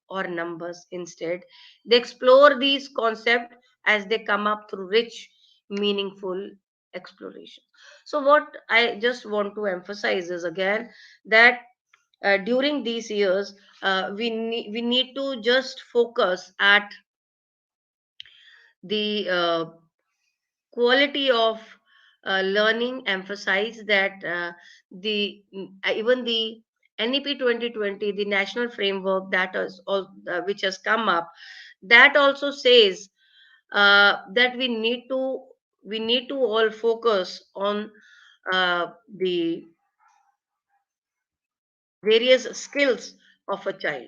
or numbers. Instead, they explore these concepts as they come up through rich, meaningful exploration. So what I just want to emphasize is again that during these years, we need to just focus at the quality of learning, emphasize that even the NEP 2020, the national framework that is all which has come up, that also says that we need to all focus on the various skills of a child.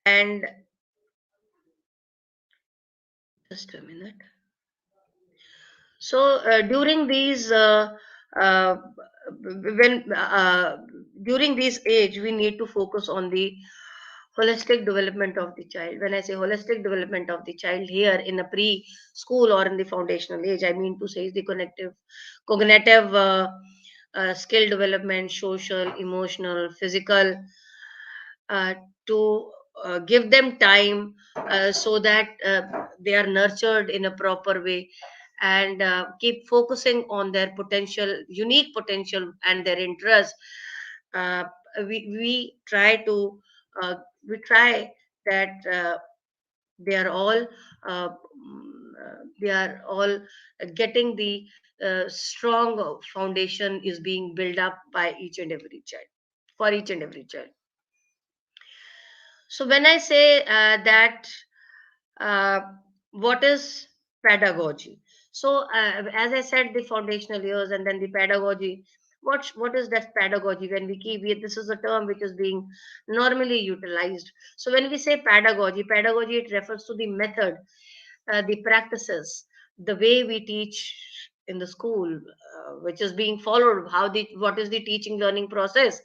And just a minute. So during these uh, when during this age, we need to focus on the holistic development of the child. When I say holistic development of the child here in a preschool or in the foundational age, I mean to say the cognitive skill development, social, emotional, physical, uh, to give them time so that they are nurtured in a proper way, and keep focusing on their potential, unique potential, and their interest. uh, we try to uh, we try that they are all they are all getting the strong foundation is being built up by each and every child, for each and every child. So when I say that, uh, what is pedagogy? So as I said, the foundational years and then the pedagogy. What is that pedagogy? When this is a term which is being normally utilized. So when we say pedagogy, it refers to the method, the practices, the way we teach in the school, which is being followed. What is the teaching learning process?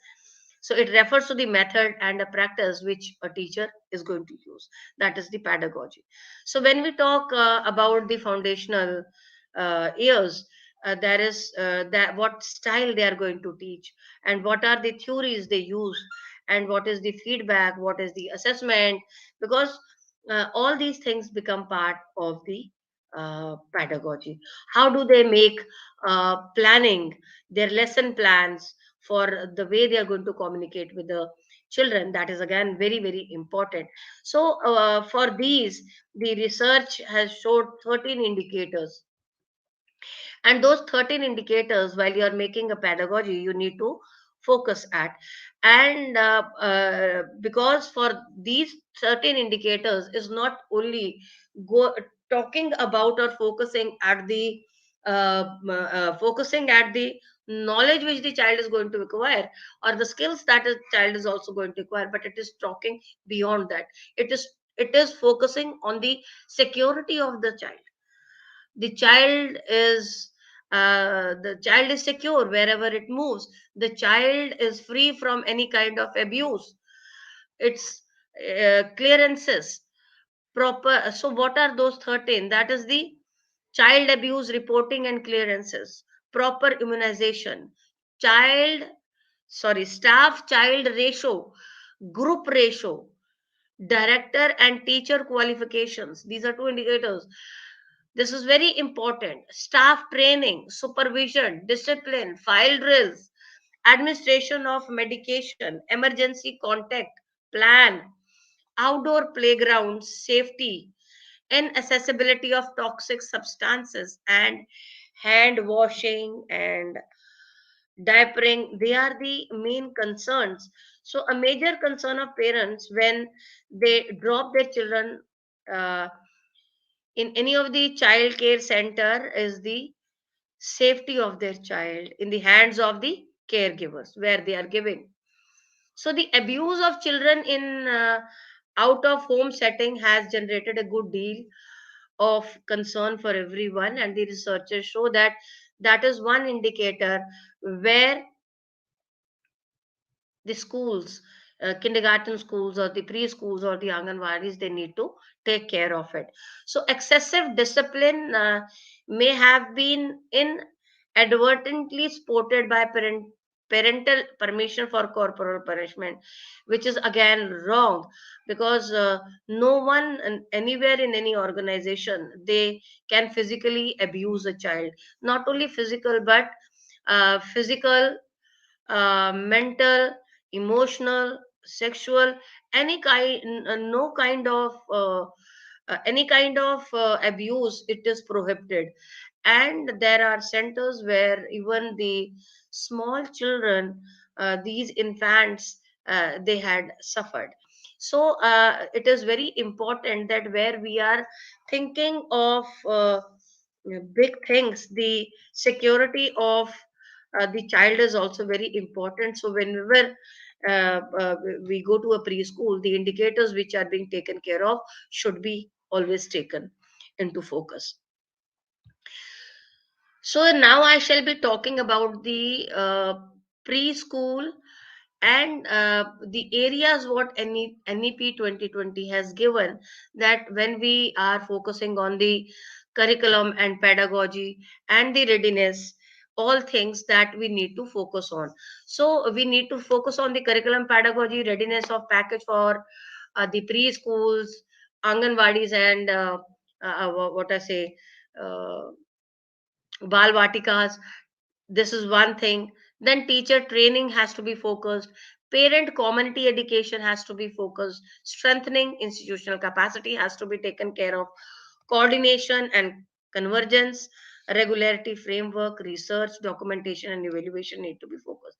So it refers to the method and a practice which a teacher is going to use. That is the pedagogy. So when we talk about the foundational years, there is that what style they are going to teach, and what are the theories they use, and what is the feedback, what is the assessment, because all these things become part of the pedagogy. How do they make planning their lesson plans for the way they are going to communicate with the children? That is again very very important. So for these, the research has showed 13 indicators, and those 13 indicators, while you are making a pedagogy, you need to focus at. And because for these 13 indicators is not only go talking about or focusing at the knowledge which the child is going to acquire, or the skills that a child is also going to acquire, but it is talking beyond that. It is focusing on the security of the child. The child is secure wherever it moves. The child is free from any kind of abuse. It's clearances proper. So what are those 13? That is the child abuse reporting and clearances, proper immunization, child staff child ratio, group ratio, director and teacher qualifications. These are two indicators. This is very important. Staff training, supervision, discipline, file drills, administration of medication, emergency contact plan, outdoor playgrounds, safety, and accessibility of toxic substances, and hand washing and diapering. They are the main concerns. So, a major concern of parents when they drop their children uh, in any of the child care center is the safety of their child in the hands of the caregivers where they are giving. So the abuse of children in out of home setting has generated a good deal of concern for everyone, and the researchers show that that is one indicator where the schools, kindergarten schools or the preschools or the anganwadis, they need to take care of it. So excessive discipline may have been inadvertently supported by parental permission for corporal punishment, which is again wrong, because no one anywhere in any organization they can physically abuse a child. Not only physical, but physical, mental, emotional, sexual, any kind, no kind of any kind of abuse, it is prohibited. And there are centers where even the small children, these infants, they had suffered. So it is very important that where we are thinking of big things, the security of the child is also very important. So whenever we go to a preschool, the indicators which are being taken care of should be always taken into focus. So now I shall be talking about the preschool and the areas what NEP 2020 has given, that when we are focusing on the curriculum and pedagogy and the readiness, all things that we need to focus on. So we need to focus on the curriculum, pedagogy, readiness of package for the preschools, anganwadis, and what I say, uh, bal vatikas. This is one thing. Then teacher training has to be focused, parent community education has to be focused, strengthening institutional capacity has to be taken care of, coordination and convergence, regularity framework, research, documentation, and evaluation need to be focused.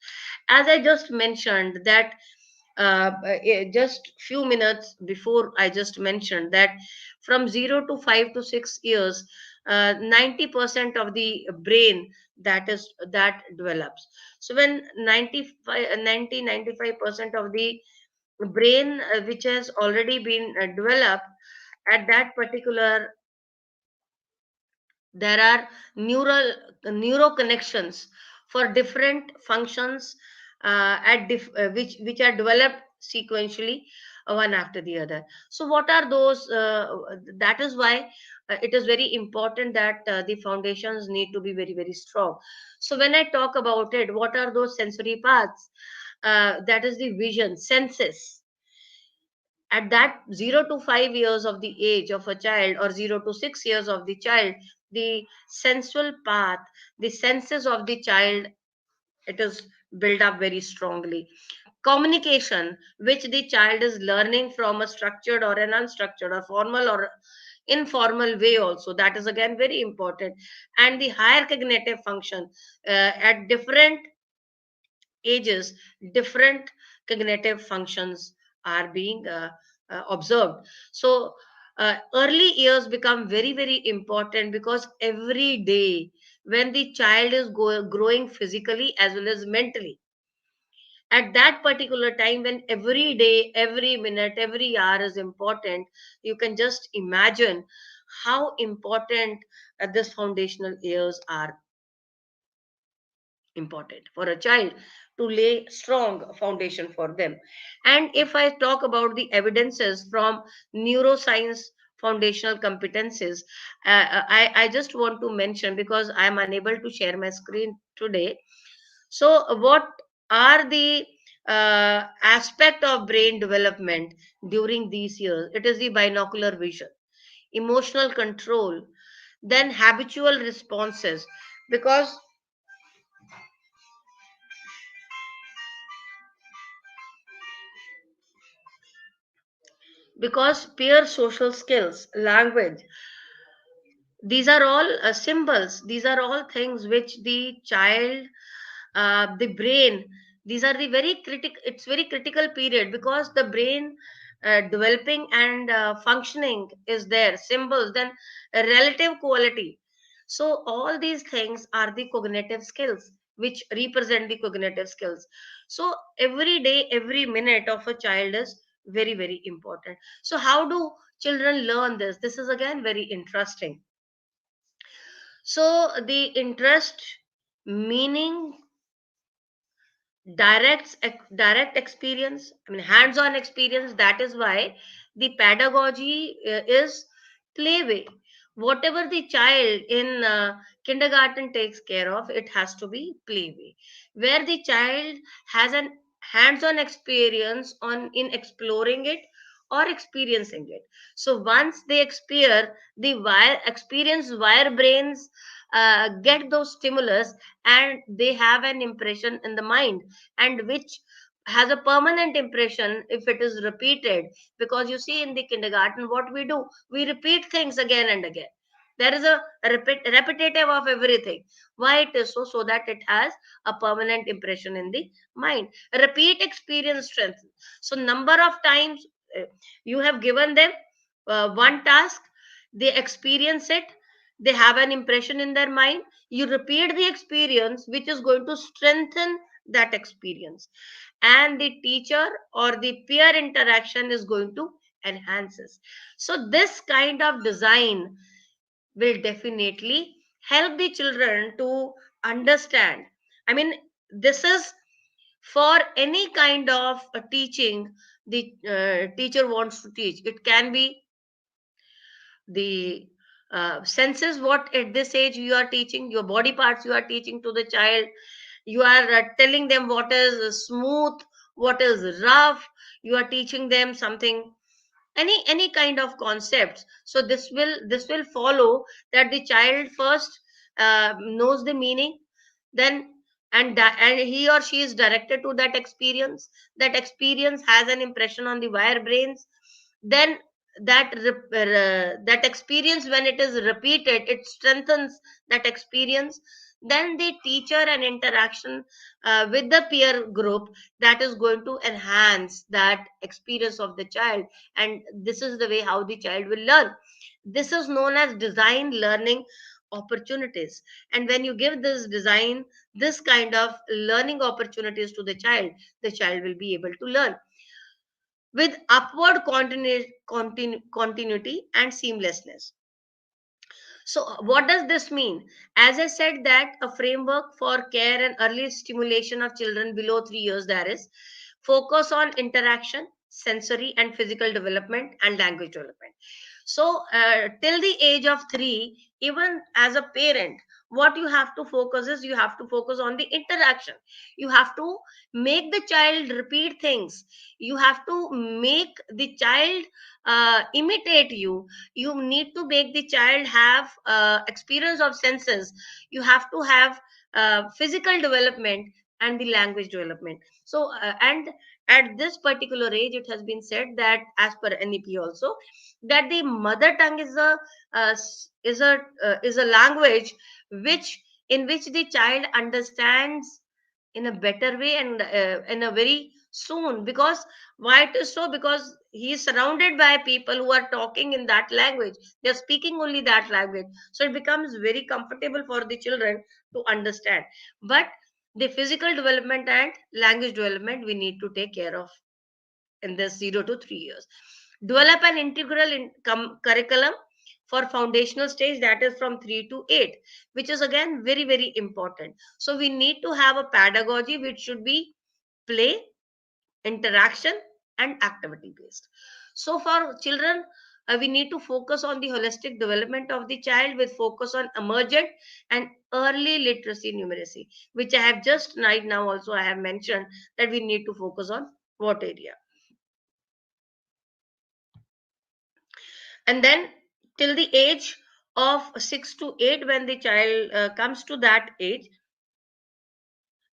As I just mentioned that just few minutes before, I just mentioned that from 0 to 5 to 6 years, 90% of the brain that develops. So when 95% of the brain which has already been developed at that particular, there are neuro connections for different functions which are developed sequentially, one after the other. So what are those, that is why it is very important that the foundations need to be very very strong. So when I talk about it, what are those sensory paths? That is the vision, senses. At that 0 to 5 years of the age of a child, or 0 to 6 years of the child, the sensual path, the senses of the child, it is built up very strongly. Communication, which the child is learning from a structured or an unstructured or formal or informal way also, that is again very important. And the higher cognitive function, at different ages, different cognitive functions are being observed. So early years become very very important, because every day when the child is growing physically as well as mentally, at that particular time, when every day, every minute, every hour is important, you can just imagine how important this foundational years are important for a child, to lay strong foundation for them. And if I talk about the evidences from neuroscience foundational competences, I just want to mention, because I am unable to share my screen today. So what are the aspect of brain development during these years? It is the binocular vision, emotional control, then habitual responses, because peer social skills, language, these are all symbols, these are all things which the child, the brain, these are the very critical, it's very critical period, because the brain developing and functioning is there, symbols, then a relative quality. So all these things are the cognitive skills which represent the cognitive skills. So every day, every minute of a child is very very important. So how do children learn this? This is again very interesting. So the interest, meaning, direct experience, I mean hands on experience. That is why the pedagogy is playway. Whatever the child in kindergarten takes care of, it has to be playway, where the child has an hands on experience on in exploring it or experiencing it. So once they experience wire brains, get those stimulus, and they have an impression in the mind, and which has a permanent impression if it is repeated. Because you see, in the kindergarten, what we do, we repeat things again and again. There is a repetitive of everything. Why it is so? So that it has a permanent impression in the mind. Repeat experience strength. So number of times you have given them one task, they experience it, they have an impression in their mind, you repeat the experience, which is going to strengthen that experience, and the teacher or the peer interaction is going to enhance this. So this kind of design will definitely help the children to understand. I mean, this is for any kind of teaching the teacher wants to teach. It can be the senses, what at this age you are teaching, your body parts you are teaching to the child. You are telling them what is smooth, what is rough. You are teaching them something, any kind of concepts. So this will follow that the child first knows the meaning, then and he or she is directed to that experience. That experience has an impression on the wire brains. Then that experience, when it is repeated, it strengthens that experience. Then the teacher and interaction with the peer group, that is going to enhance that experience of the child, and this is the way how the child will learn. This is known as design learning opportunities. And when you give this design, this kind of learning opportunities to the child will be able to learn with upward continuity and seamlessness. So, what does this mean? As I said, that a framework for care and early stimulation of children below 3 years, there is focus on interaction, sensory and physical development, and language development. So, till the age of 3, even as a parent, what you have to focus is, you have to focus on the interaction. You have to make the child repeat things. You have to make the child imitate you. You need to make the child have experience of senses. You have to have physical development and the language development. So and at this particular age, it has been said that, as per NEP also, that the mother tongue is a is a language which in which the child understands in a better way, and in a very soon. Because why it is so? Because he is surrounded by people who are talking in that language. They are speaking only that language, so it becomes very comfortable for the children to understand. But the physical development and language development we need to take care of in this 0 to 3 years. Develop an integral curriculum for foundational stage, that is from 3 to 8, which is again very very important. So we need to have a pedagogy which should be play, interaction, and activity based. So for children, we need to focus on the holistic development of the child with focus on emergent and early literacy numeracy, which I have just right now also I have mentioned that we need to focus on what area. And then till the age of 6 to 8, when the child comes to that age,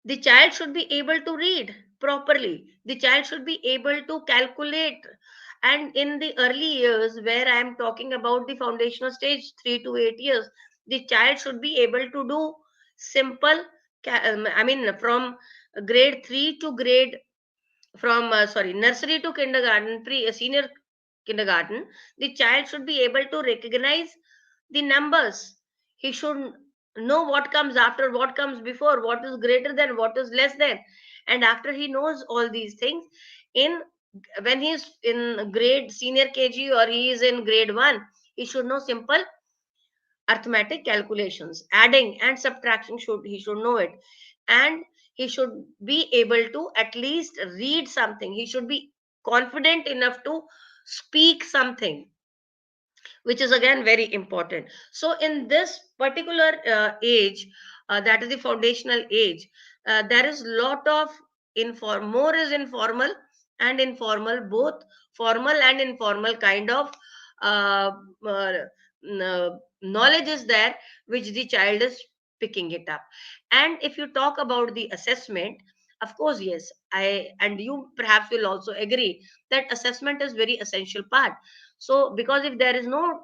the child should be able to read properly, the child should be able to calculate. And in the early years, where I am talking about the foundational stage, 3 to 8 years, the child should be able to do simple I mean, from grade 3 to grade, from sorry, nursery to kindergarten, pre senior kindergarten, the child should be able to recognize the numbers. He should know what comes after, what comes before, what is greater than, what is less than. And after he knows all these things, in when he's in grade senior KG or he is in grade 1, he should know simple arithmetic calculations, adding and subtraction, should he should know it. And he should be able to at least read something. He should be confident enough to speak something, which is again very important. So in this particular age, that is the foundational age, there is lot of more is informal and informal, both formal and informal kind of uh, uh, knowledge is there, which the child is picking it up. And if you talk about the assessment, of course, yes, I and you perhaps will also agree that assessment is very essential part. So because if there is no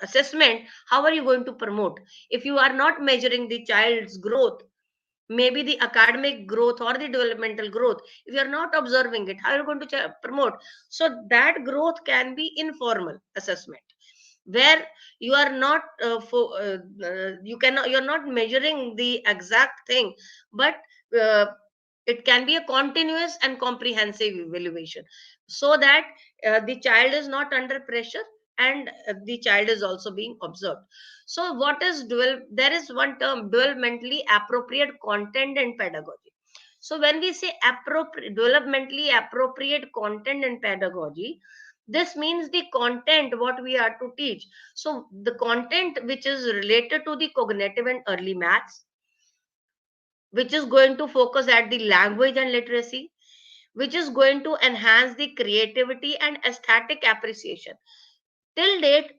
assessment, how are you going to promote? If you are not measuring the child's growth, maybe the academic growth or the developmental growth, if you are not observing it, how are you going to promote? So that growth can be informal assessment, where you are not you cannot, you're not measuring the exact thing, but uh, it can be a continuous and comprehensive evaluation, so that the child is not under pressure, and the child is also being observed. So what is there is one term, developmentally appropriate content and pedagogy. So when we say developmentally appropriate content and pedagogy, this means the content what we are to teach. So the content which is related to the cognitive and early maths, which is going to focus at the language and literacy, which is going to enhance the creativity and aesthetic appreciation. Till date,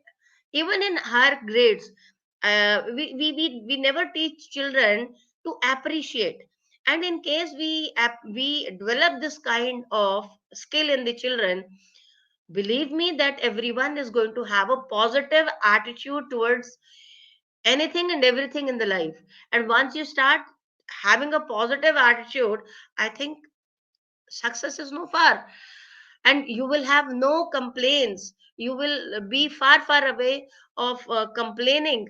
even in higher grades, we never teach children to appreciate. And in case we develop this kind of skill in the children, believe me that everyone is going to have a positive attitude towards anything and everything in the life. And once you start having a positive attitude, I think success is no far, and you will have no complaints. You will be far far away of complaining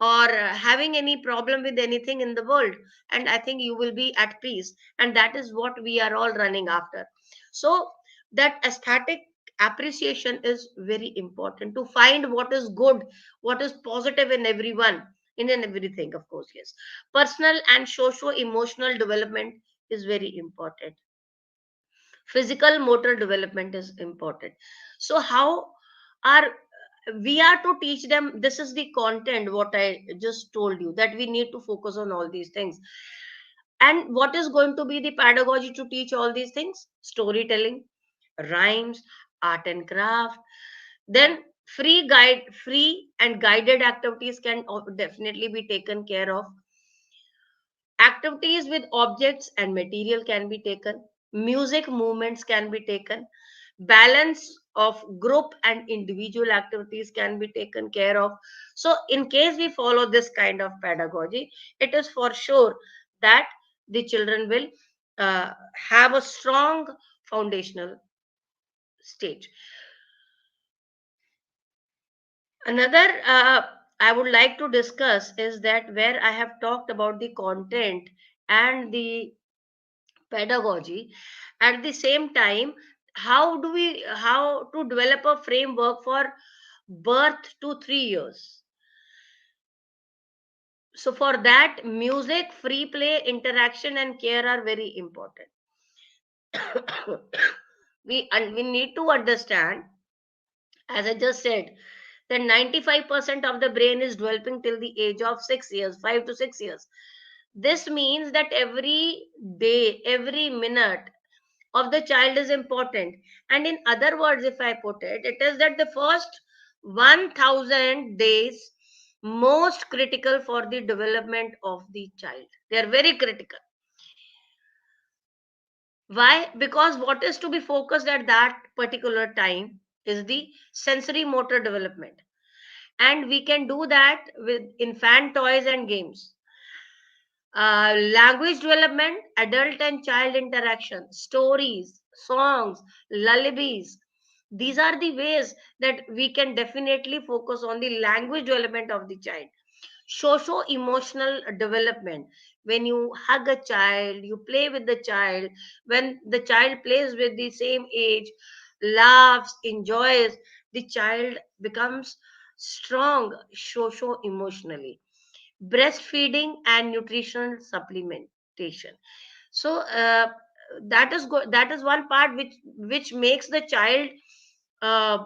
or having any problem with anything in the world. And I think you will be at peace, and that is what we are all running after. So that aesthetic appreciation is very important, to find what is good, what is positive in everyone, in and everything, of course, yes. Personal and socio emotional development is very important. Physical motor development is important. So how are we are to teach them? This is the content what I just told you, that we need to focus on all these things. And what is going to be the pedagogy to teach all these things? Storytelling, rhymes, art and craft. Then free and guided activities can definitely be taken care of. Activities with objects and material can be taken. Music movements can be taken. Balance of group and individual activities can be taken care of. So, in case we follow this kind of pedagogy, it is for sure that the children will have a strong foundational stage. Another I would like to discuss is that where I have talked about the content and the pedagogy, at the same time, how to develop a framework for birth to 3 years. So for that, music, free play, interaction and care are very important. We need to understand, as I just said, that 95% of the brain is developing till the age of 6 years, 5 to 6 years. This means that every day, every minute of the child is important. And in other words, if I put it, it is that the first 1000 days most critical for the development of the child. They are very critical. Why? Because what is to be focused at that particular time is the sensory motor development. And we can do that with infant toys and games. Language development, adult and child interaction, stories, songs, lullabies. These are the ways that we can definitely focus on the language development of the child. Social emotional development. When you hug a child, you play with the child, when the child plays with the same age, laughs, enjoys, the child becomes strong social emotionally. Breastfeeding and nutritional supplementation. So that is one part which makes the child uh,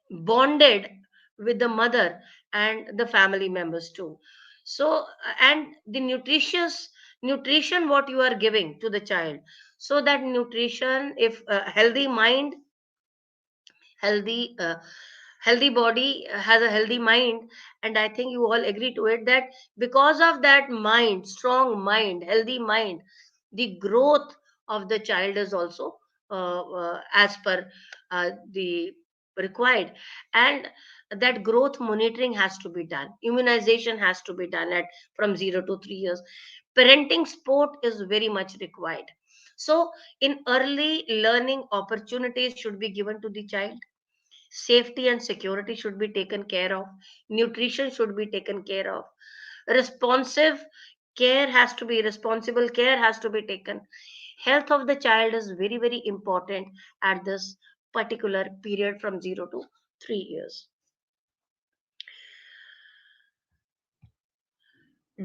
bonded with the mother and the family members too. So and the nutrition what you are giving to the child, so that nutrition, if healthy mind, healthy healthy body has a healthy mind. And I think you all agree to it that because of that mind, strong mind, healthy mind, the growth of the child is also as per the required. And that growth monitoring has to be done, immunization has to be done at from 0 to 3 years. Parenting support is very much required. So in early learning, opportunities should be given to the child. Safety and security should be taken care of. Nutrition should be taken care of. Responsive care has to be, responsible care has to be taken. Health of the child is very, very important at this particular period from 0 to 3 years.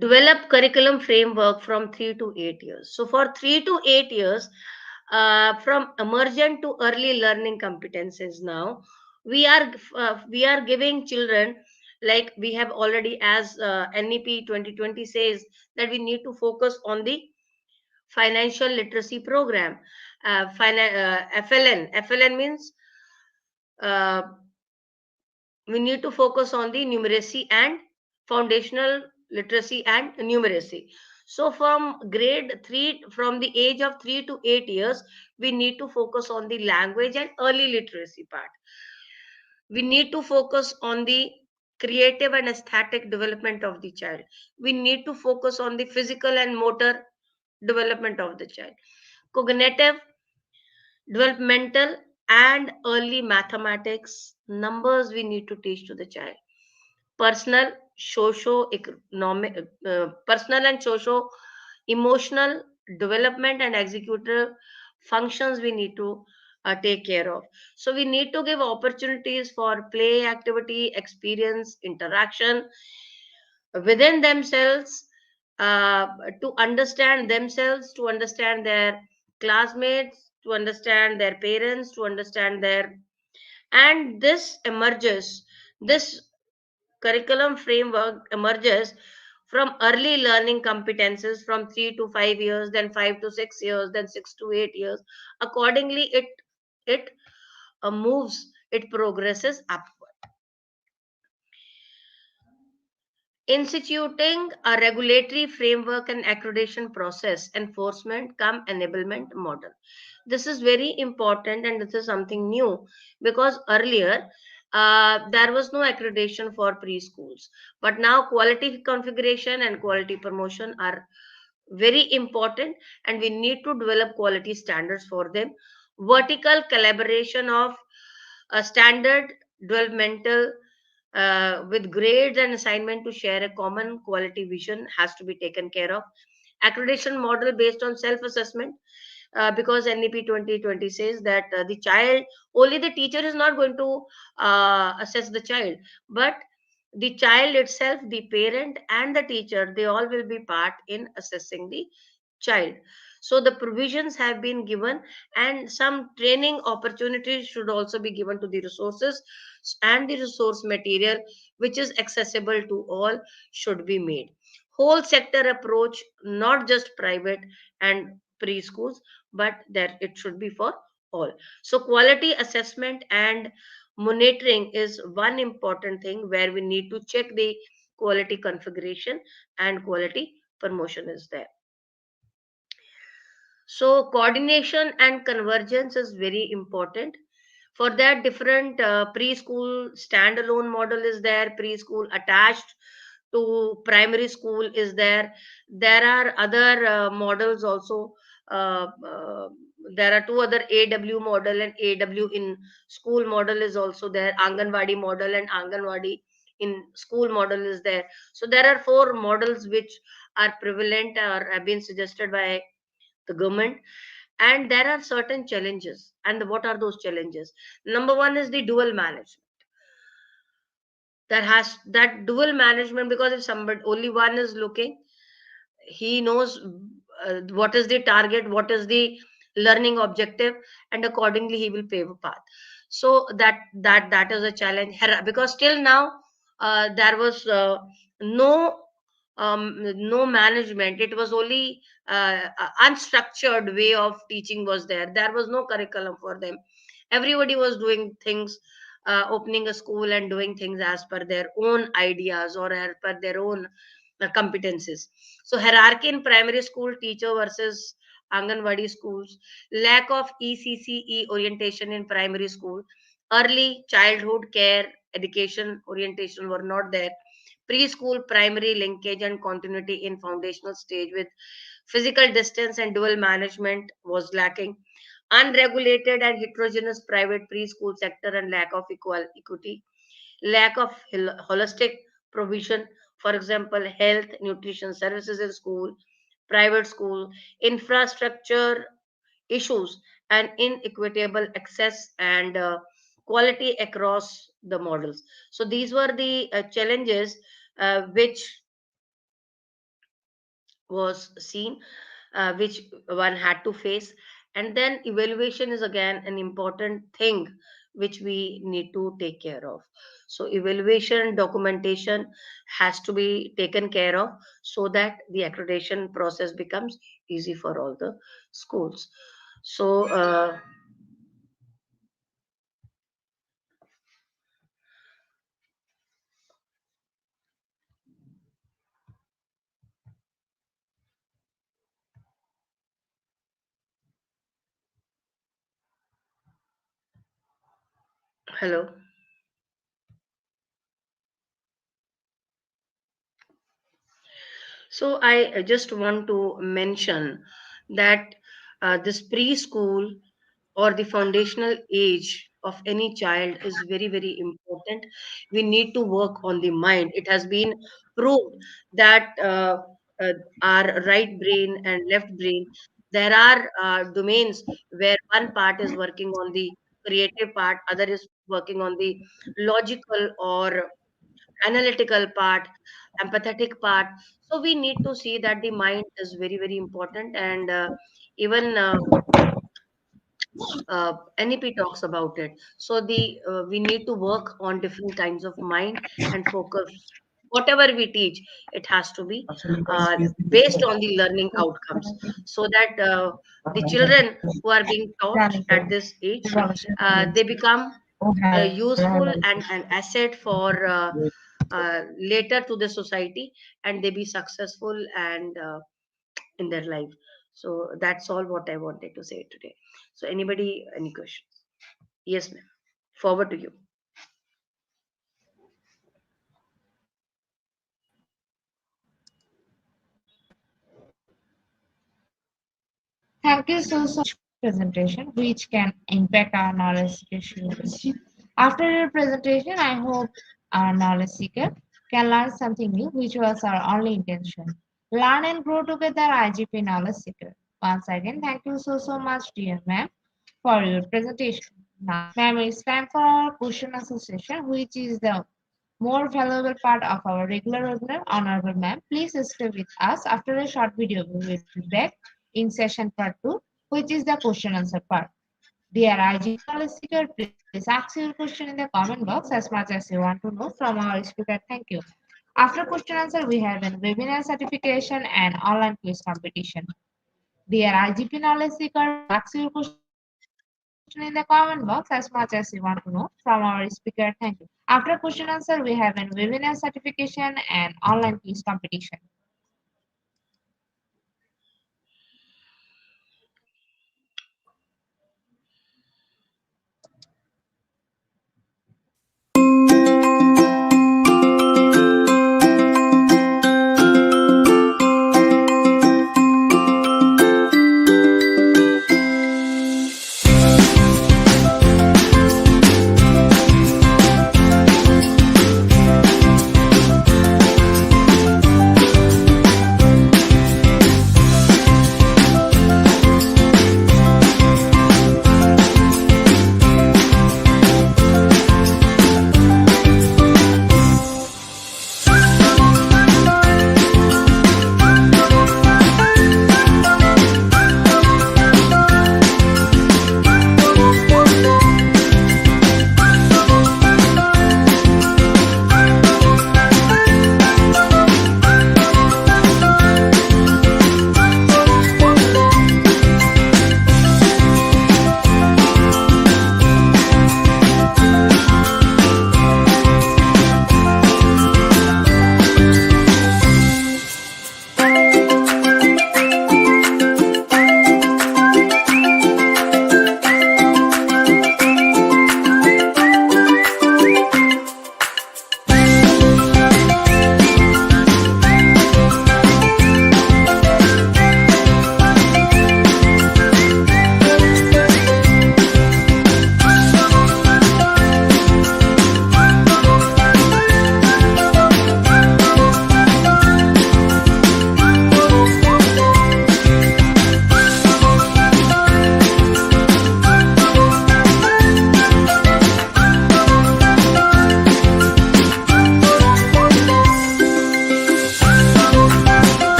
Develop curriculum framework from 3 to 8 years. So for 3 to 8 years, from emergent to early learning competences, now we are giving children, like we have already, as NEP 2020 says, that we need to focus on the financial literacy program. FLN means uh, we need to focus on the numeracy and foundational literacy and numeracy. So from grade 3, from the age of 3 to 8 years, we need to focus on the language and early literacy part. We need to focus on the creative and aesthetic development of the child. We need to focus on the physical and motor development of the child. Cognitive, developmental, and early mathematics, numbers we need to teach to the child. Personal, socio-economic, personal and socio-emotional development and executive functions we need to take care of. So we need to give opportunities for play, activity, experience, interaction within themselves, uh, to understand themselves, to understand their classmates, to understand their parents, to understand their, and this emerges, this curriculum framework emerges from early learning competences from 3 to 5 years, then 5 to 6 years, then 6 to 8 years. Accordingly it moves, it progresses upward. Instituting a regulatory framework and accreditation process, enforcement come enablement model. This is very important and this is something new, because earlier there was no accreditation for preschools, but now quality configuration and quality promotion are very important, and we need to develop quality standards for them. Vertical collaboration of a standard developmental, with grades and assignment to share a common quality vision has to be taken care of. Accreditation model based on self assessment, because NEP 2020 says that the child, only the teacher is not going to assess the child, but the child itself, the parent and the teacher, they all will be part in assessing the child. So the provisions have been given, and some training opportunities should also be given to the resources, and the resource material which is accessible to all should be made. Whole sector approach, not just private and preschools, but that it should be for all. So quality assessment and monitoring is one important thing where we need to check the quality configuration, and quality promotion is there. So coordination and convergence is very important. For that, different preschool standalone model is there, preschool attached to primary school is there. There are other models also. There are two other AW model, and AW in school model is also there. Anganwadi model and Anganwadi in school model is there. So there are four models which are prevalent or have been suggested by the government, and there are certain challenges. And what are those challenges? Number one is the dual management. That has that dual management, because if somebody only one is looking, he knows what is the target, what is the learning objective, and accordingly he will pave a path. So that is a challenge. Because till now there was no no management. It was only unstructured way of teaching was there. There was no curriculum for them. Everybody was doing things, opening a school and doing things as per their own ideas or as per their own competencies. So hierarchy in primary school teacher versus Anganwadi schools, lack of ECCE orientation in primary school, early childhood care education orientation were not there, preschool primary linkage and continuity in foundational stage with physical distance and dual management was lacking, unregulated and heterogeneous private preschool sector and lack of equal equity, lack of holistic provision, for example, health, nutrition services in school, private school, infrastructure issues, and inequitable access and quality across the models. So these were the challenges which was seen, which one had to face. And then evaluation is again an important thing which we need to take care of. So evaluation documentation has to be taken care of so that the accreditation process becomes easy for all the schools. So hello. So I just want to mention that this preschool or the foundational age of any child is very, very important. We need to work on the mind. It has been proved that uh, our right brain and left brain, there are domains where one part is working on the creative part, other is working on the logical or analytical part, empathetic part. So we need to see that the mind is very, very important. And even NEP talks about it. So the we need to work on different kinds of mind and focus. Whatever we teach, it has to be based on the learning outcomes, so that the children who are being taught at this age, they become useful and an asset for later to the society, and they be successful and in their life. So that's all what I wanted to say today. So anybody, any questions? Yes, ma'am. Forward to you. Thank you so much presentation, which can impact our knowledge issues. After your presentation, I hope our knowledge seeker can learn something new, which was our only intention. Learn and grow together, IGP knowledge seeker. Once again, thank you so much, dear ma'am, for your presentation. Now, ma'am, it's time for our question association, which is the more valuable part of our regular webinar. Honorable ma'am, please stay with us. After a short video, we will be back in session part 2, which is the question answer part. Dear IGP knowledge seeker, please ask your question in the comment box as much as you want to know from our speaker. Thank you. After question answer, we have a webinar certification and online quiz competition. Dear IGP knowledge seeker, please ask your question in the comment box as much as you want to know from our speaker. Thank you. After question answer, we have a webinar certification and online quiz competition.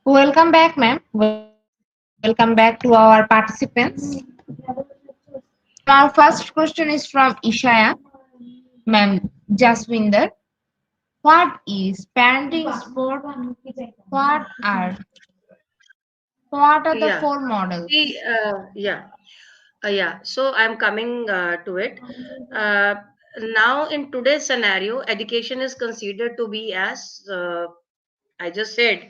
Welcome back, ma'am. Welcome back to our participants. Our first question is from Ishaya. Ma'am, Jaswinder. What is parenting sport? What are what are the Yeah. four models? See, yeah. So I'm coming to it. Uh, Now, in today's scenario, education is considered to be as I just said,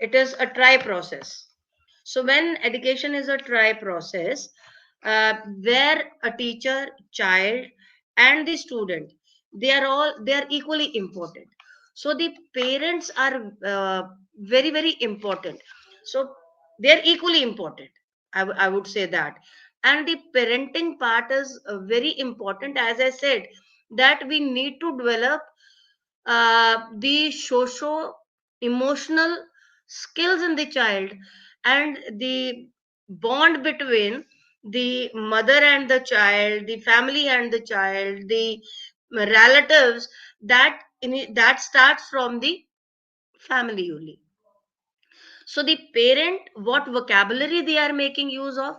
it is a try process. So when education is a try process, where a teacher, child, and the student, they are equally important. So the parents are very important. So they are equally important. I would say that, and the parenting part is very important. As I said, that we need to develop the socio emotional skills in the child, and the bond between the mother and the child, the family and the child, the relatives, that starts from the family only. So the parent, what vocabulary they are making use of,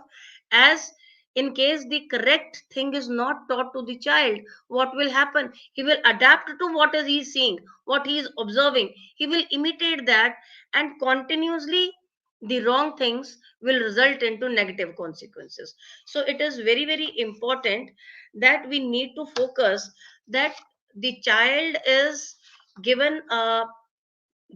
as in case the correct thing is not taught to the child, what will happen? He will adapt to what is he seeing, what he is observing. He will imitate that, and continuously the wrong things will result into negative consequences. So it is very important that we need to focus that the child is given a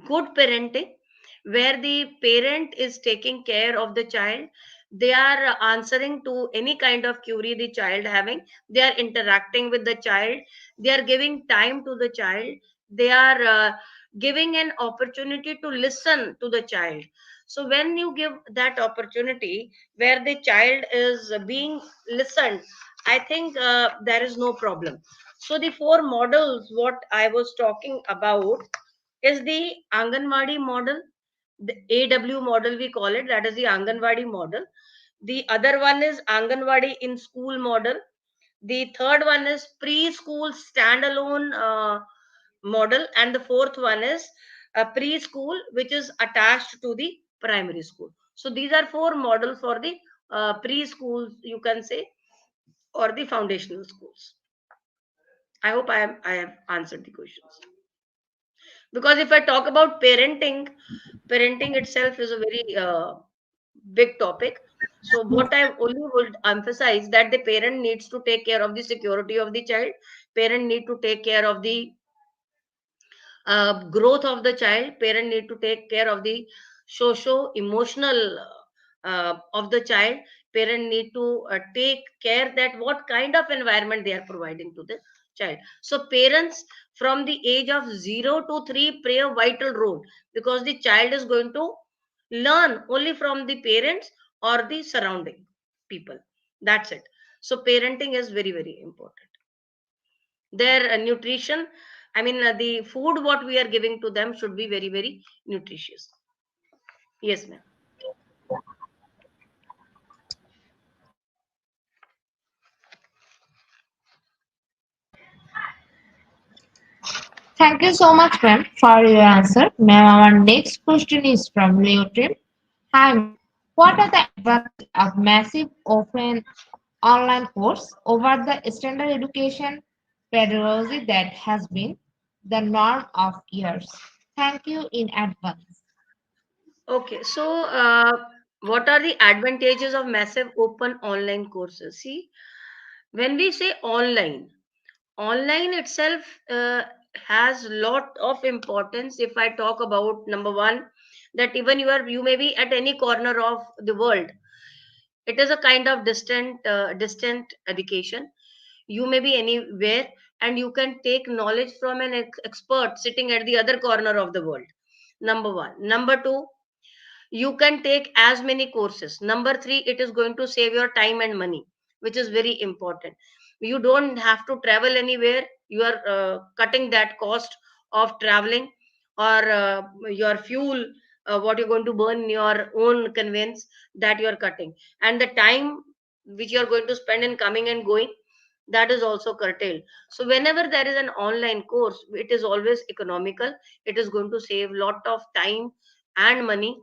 good parenting, where the parent is taking care of the child. They are answering to any kind of query the child having. They are interacting with the child. They are giving time to the child. They are giving an opportunity to listen to the child. So when you give that opportunity where the child is being listened, I think there is no problem. So the four models what I was talking about is the Anganwadi model, the AW model we call it, that is the Anganwadi model. The other one is Anganwadi in school model. The third one is preschool standalone model, and the fourth one is a preschool which is attached to the primary school. So these are four models for the preschools, you can say, or the foundational schools. I hope I have answered the questions. Because if I talk about parenting itself is a very big topic. So what I only would emphasize that the parent needs to take care of the security of the child. Parent need to take care of the growth of the child. Parent need to take care of the socio emotional of the child. Parent need to take care that what kind of environment they are providing to the child. So parents from the age of 0 to 3 play a vital role, because the child is going to learn only from the parents or the surrounding people. That's it. So parenting is very important. Their nutrition, I mean, the food what we are giving to them should be very nutritious. Yes, ma'am. Thank you so much, ma'am, for your answer. Ma'am, our next question is from Leo Trim. Hi, ma'am. What are the advantages of massive open online course over the standard education pedagogy that has been the norm of years? Thank you in advance. Okay, so what are the advantages of massive open online courses? See, when we say online, online itself has lot of importance. If I talk about number one, that even you may be at any corner of the world. It is a kind of distant education. You may be anywhere, and you can take knowledge from an expert sitting at the other corner of the world. Number one. Number two, you can take as many courses. Number three, it is going to save your time and money, which is very important. You don't have to travel anywhere. You are cutting that cost of traveling, or your fuel, what you're going to burn in your own conveyance, that you are cutting, and the time which you are going to spend in coming and going, that is also curtailed. So whenever there is an online course, it is always economical. It is going to save lot of time, and money,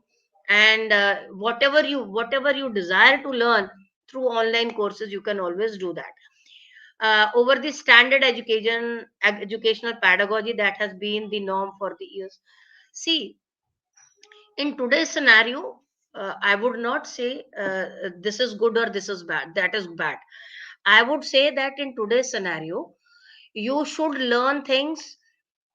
and whatever you desire to learn through online courses, you can always do that over the standard educational pedagogy that has been the norm for the years. See, in today's scenario, I would not say this is good or this is bad, that is bad. I would say that in today's scenario, you should learn things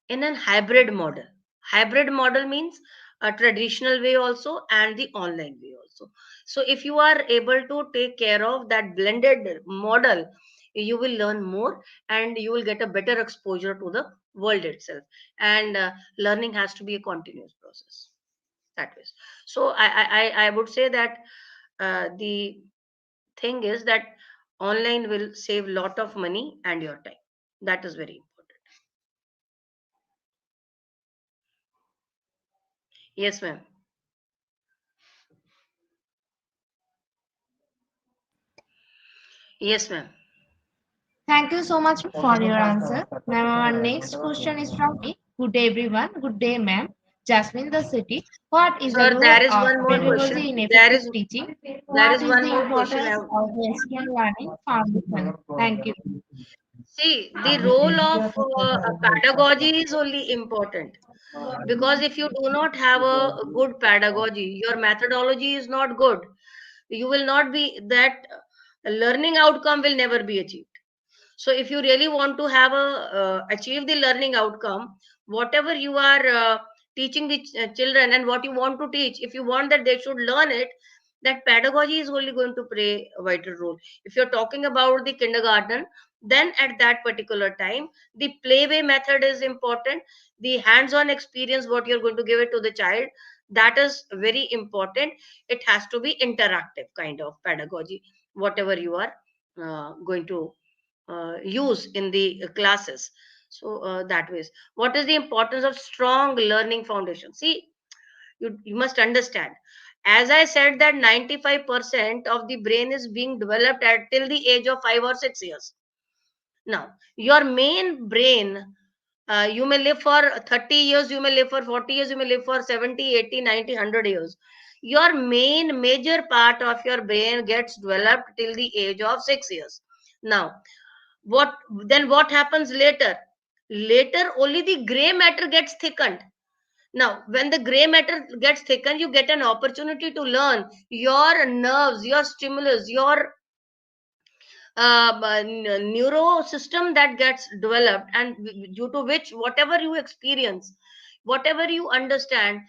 in a hybrid model. Hybrid model means a traditional way also and the online way also. So if you are able to take care of that blended model, you will learn more and you will get a better exposure to the world itself. And learning has to be a continuous process, that is. So I would say that the thing is that online will save lot of money and your time. That is very important. Yes, ma'am. Yes, ma'am. Thank you so much for your answer. Now, our next question is from me. Good day, everyone. Good day, ma'am. Jasmine the City. What is the Sir, role there is of one more pedagogy question. in There effective is teaching? there What is is one the more question. importance of the STEM learning foundation? Thank you. See, the role of pedagogy is only important because if you do not have a good pedagogy, your methodology is not good. You will not be that learning outcome will never be achieved. So if you really want to have a achieve the learning outcome, whatever you are teaching the children and what you want to teach, if you want that they should learn it, that pedagogy is only going to play a vital role. If you're talking about the kindergarten, then at that particular time the playway method is important. The hands on experience what you're going to give it to the child, that is very important. It has to be interactive kind of pedagogy, whatever you are going to use in the classes. So that ways, what is the importance of strong learning foundation? See, you must understand, as I said, that 95% of the brain is being developed at till the age of 5 or 6 years. Now your main brain, you may live for 30 years, you may live for 40 years, you may live for 70, 80, 90, 100 years. Your main major part of your brain gets developed till the age of 6 years. Now what then what happens later? Later only the gray matter gets thickened. Now when the gray matter gets thickened, you get an opportunity to learn. Your nerves, your stimulus, your neuro system that gets developed, and due to which whatever you experience, whatever you understand,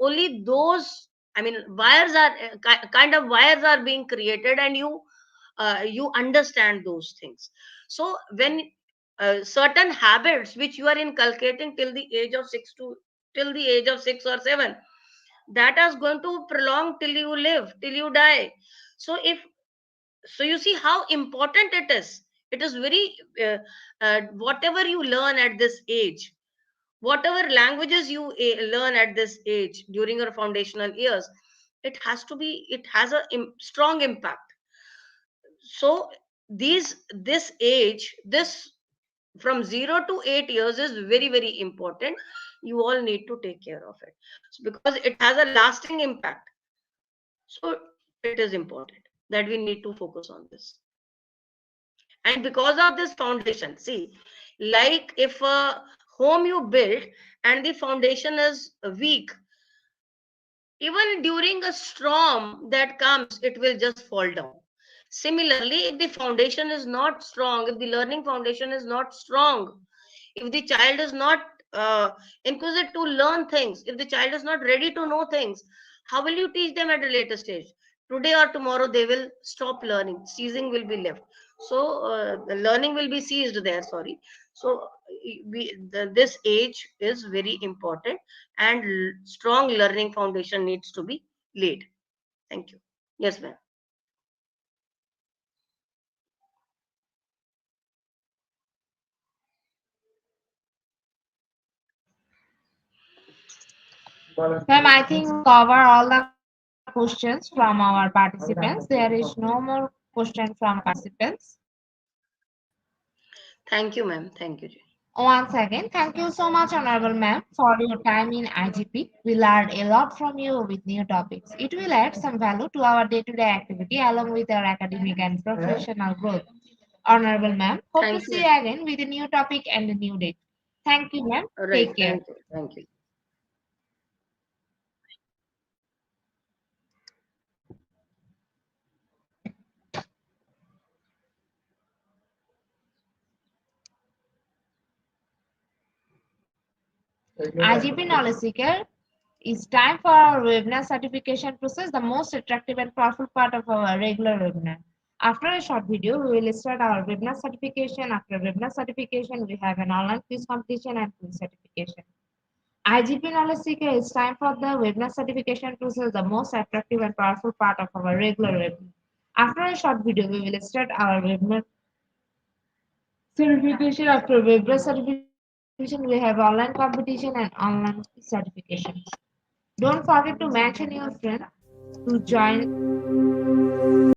only those, I mean, wires are kind of wires are being created, and you understand those things. So when certain habits which you are inculcating till the age of 6 to till the age of 6 or 7, that is going to prolong till you live, till you die. So if, so you see how important it is. It is very whatever you learn at this age, whatever languages you learn at this age during your foundational years, it has to be, it has a strong impact. So this age, this from 0 to 8 years is very very important. You all need to take care of it, so because it has a lasting impact. So it is important that we need to focus on this. And because of this foundation, see, like if a home you build and the foundation is weak, even during a storm that comes, it will just fall down. Similarly, if the foundation is not strong, if the learning foundation is not strong, if the child is not uh, inquisitive to learn things, if the child is not ready to know things, how will you teach them at a later stage? Today or tomorrow they will stop learning, ceasing will be left. So the learning will be seized there, sorry. So this age is very important, and strong learning foundation needs to be laid. Thank you. Yes, ma'am. Ma'am, I think we cover all the questions from our participants. There is no more question from participants. Thank you, ma'am. Thank you, Ji. Once again, thank you so much, Honorable Ma'am, for your time in IGP. We learned a lot from you with new topics. It will add some value to our day-to-day activity along with our academic and professional growth. Honorable Ma'am, hope to Thank see you. you again with a new topic and a new date. Thank you, ma'am. All right. Take care. Thank you. Thank you. IGP Knowledge Seeker, it's time for our webinar certification process, the most attractive and powerful part of our regular webinar. After a short video, we will start our webinar certification. After webinar certification, we have an online quiz competition and quiz certification. IGP Knowledge Seeker, it's time for the webinar certification process, the most attractive and powerful part of our regular webinar. After a short video, we will start our webinar certification. After webinar certification, we have online competition and online certifications. Don't forget to mention your friend to join.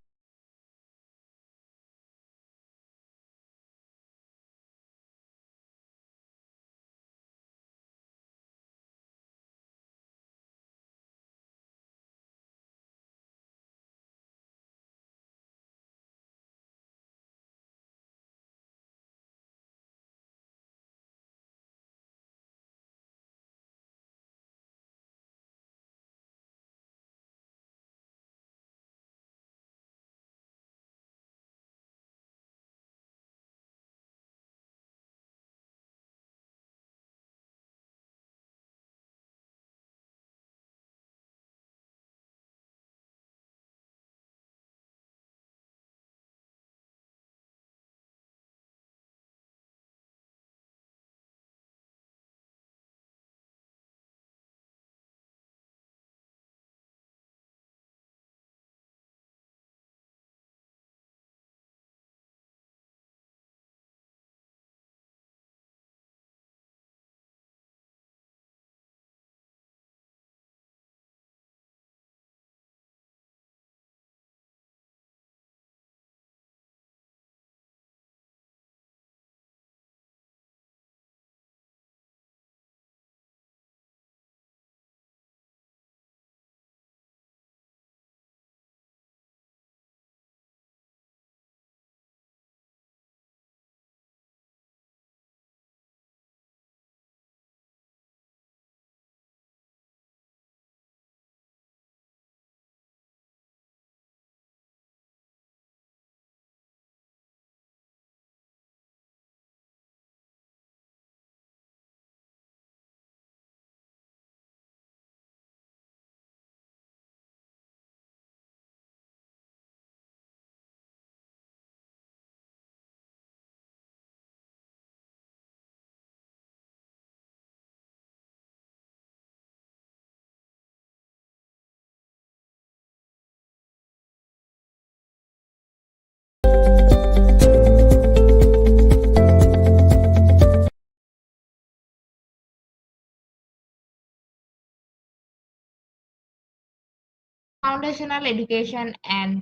Foundational Education and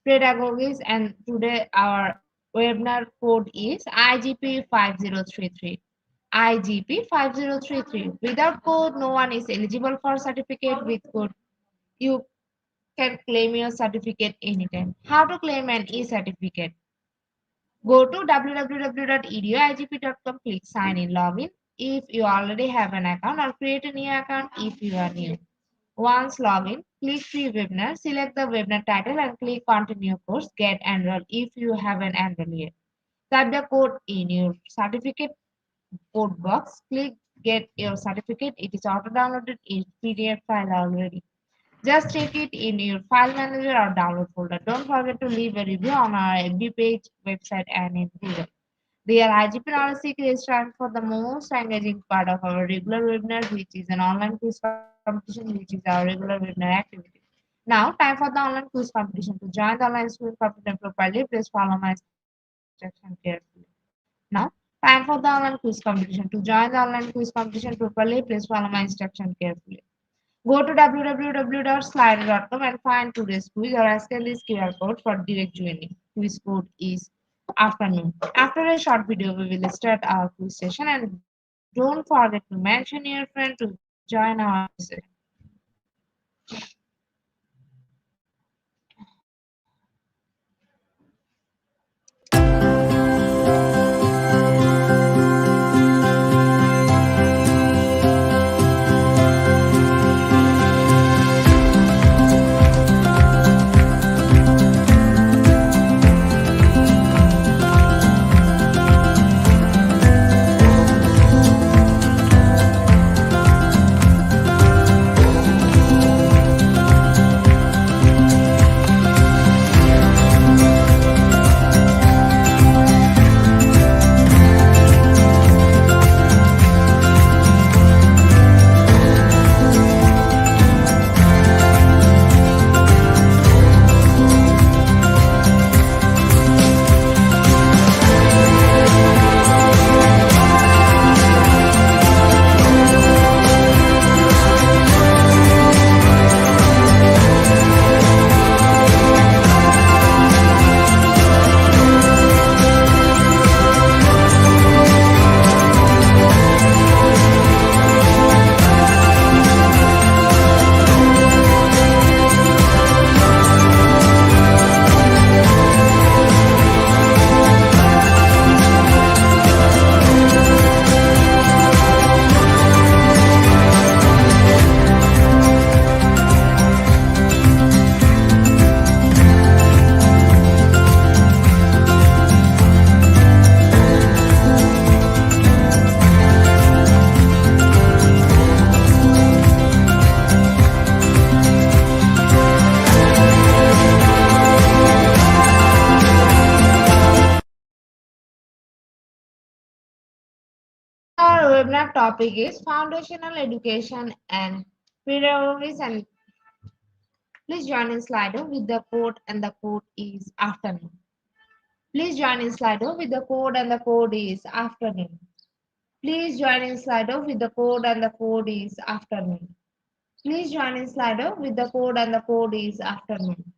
Pedagogies, and today our webinar code is IGP 5033. IGP 5033. Without code, no one is eligible for certificate. With code, you can claim your certificate anytime. How to claim an e-certificate? Go to www.eduigp.com, click sign in, login if you already have an account, or create a new account if you are new. Once login, click free webinar, select the webinar title and click continue course, get enrolled if you haven't enrolled yet. Type the code in your certificate code box, click get your certificate. It is auto downloaded in PDF file already. Just check it in your file manager or download folder. Don't forget to leave a review on our FB page, website, and in Google. Dear IGP Knowledge Seeker is time for the most engaging part of our regular webinar, which is an online quiz competition, which is our regular webinar activity. Now, time for the online quiz competition. To join the online quiz competition properly, please follow my instruction carefully. Now, time for the online quiz competition. To join the online quiz competition properly, please follow my instruction carefully. Go to www.slider.com and find today's quiz or scan this QR code for direct joining. Quiz code is afternoon. After a short video, we will start our quiz session and don't forget to mention your friend to join our quiz session. Our webinar topic is Foundational Education and Pedagogies and please join in Slido with the code and the code is afternoon. Please join in Slido with the code and the code is afternoon. Please join in Slido with the code and the code is afternoon. Please join in Slido with the code and the code is afternoon.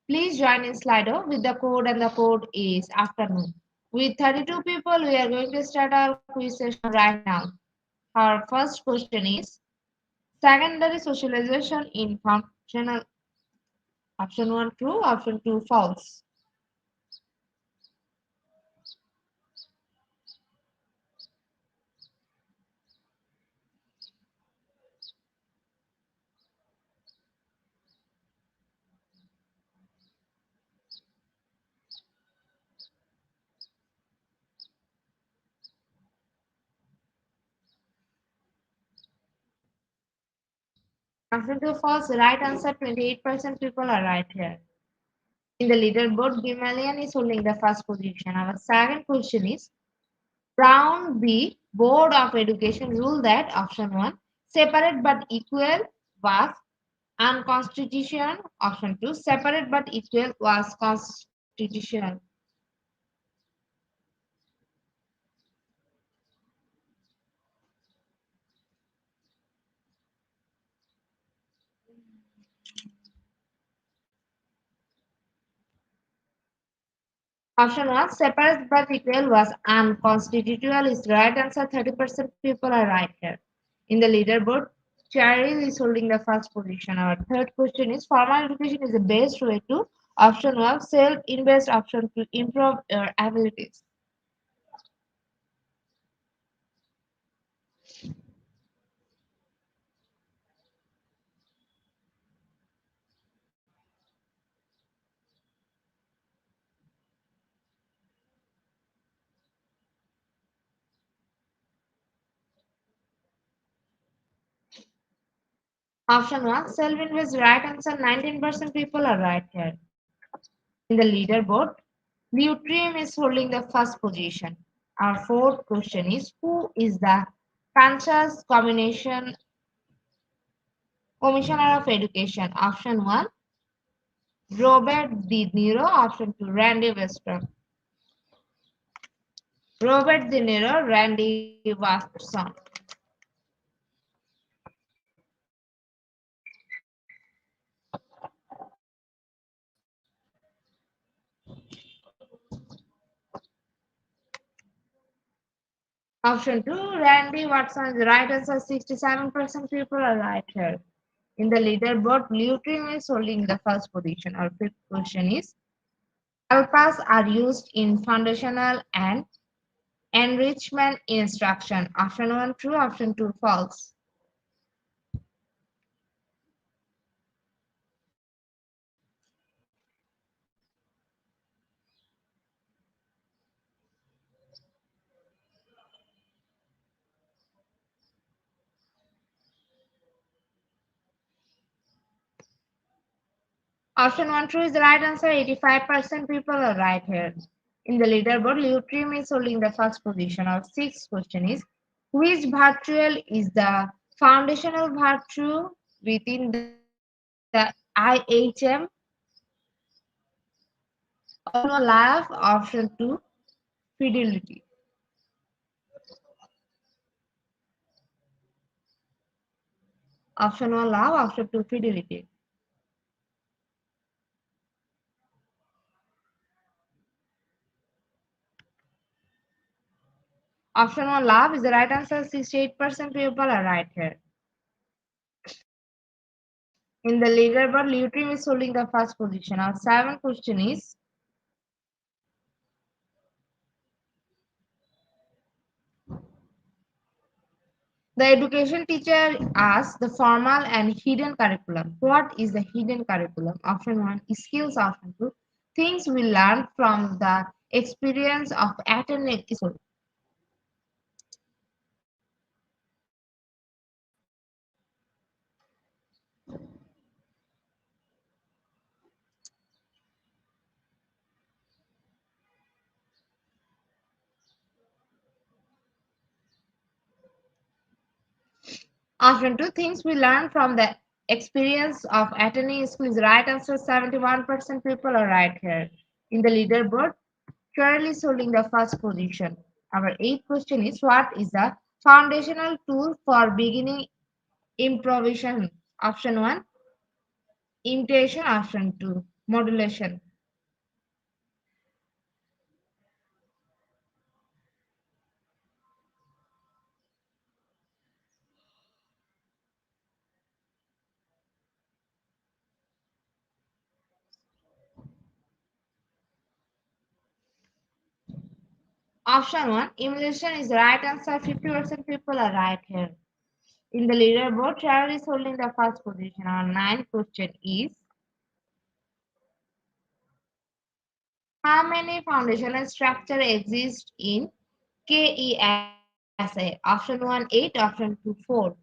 Please join in Slido with the code and the code is afternoon. With 32 people, we are going to start our quiz session right now. Our first question is secondary socialization in functional option 1 true, option 2 false. Option 2 false, right answer 28% people are right here. In the leaderboard, Gimalian is holding the first position. Our second question is Brown v. Board of Education ruled that option 1 separate but equal was unconstitutional. Option 2 separate but equal was constitutional. Option 1 separate but equal was unconstitutional is the right answer. 30% people are right here. In the leaderboard, Cheryl is holding the first position. Our third question is formal education is the best way to option 1 self-invest, option 2 improve your abilities. Option 1 self-invest right answer. 19% people are right here. In the leaderboard, Lutrium is holding the first position. Our fourth question is who is the Kansas Commissioner of Education? Option 1 Robert De Niro, option 2 Randy Weston. Robert De Niro, Randy Watson. Option 2, Randy Watson is the right answer. 67% people are right here. In the leaderboard, blue team is holding the first position. Our fifth question is alphas are used in foundational and enrichment instruction. Option 1 true, option 2 false. Option 1 true is the right answer. 85% people are right here. In the leaderboard, Lutrium is holding the first position. Our sixth question is which virtual is the foundational virtue within the IHM? Option 1 love, option 2 fidelity. Option 1 love, option 2 fidelity. Option 1 love is the right answer. 68% people are right here. In the leaderboard, Lutrium is holding the first position. Our seventh question is the education teacher asks the formal and hidden curriculum. What is the hidden curriculum? Option 1 is skills. Option 2 things we learn from the experience of attending school. Option 2 things we learn from the experience of attending school is right answer. 71% people are right here. In the leaderboard, Carol is holding the first position. Our eighth question is what is the foundational tool for beginning improvisation? Option 1 imitation, option 2 modulation. Option 1 emulation is the right answer. 50% people are right here. In the leaderboard, Carol is holding the first position. Our ninth question is how many foundational structure exist in KESA? Option 1 8, option 2 4.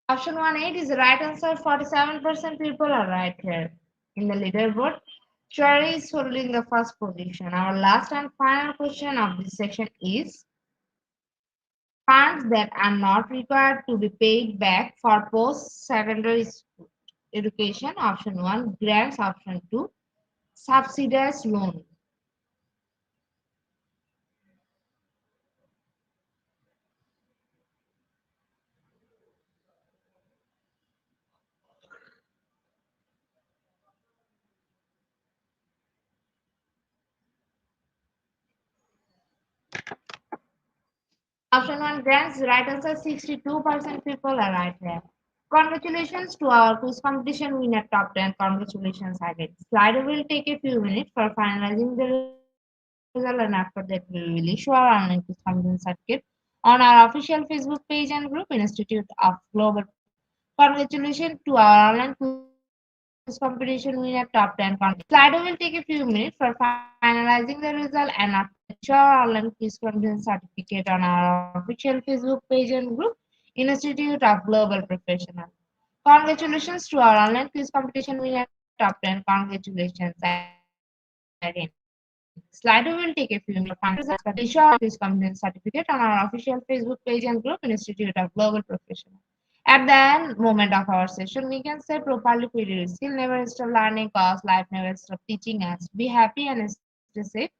Option 1 8 is the right answer. 47% people are right here. In the leaderboard, Cherry is holding the first position. Our last and final question of this section is funds that are not required to be paid back for post-secondary education. Option 1 grants, option 2 subsidized loan. Option 1 grants, right answer. 62% people are right here. Congratulations to our quiz competition winner top 10. Congratulations again. Slider will take a few minutes for finalizing the result, and after that we will issue our online quiz competition certificate on our official Facebook page and group Institute of Global. Congratulations to our online quiz competition winner top 10. Congratulations. Slido will take a few minutes for finalizing the result, and after that, share our online quiz competition certificate on our official Facebook page and group, Institute of Global Professional. Congratulations to our online quiz competition winner top 10. Congratulations again. Slido will take a few minutes for finalizing the result, and after that, share our online quiz competition certificate on our official Facebook page and group, Institute of Global Professional. At the end moment of our session, we can say properly period. Skill never stop learning, cause life never stop teaching us. Be happy and stay safe.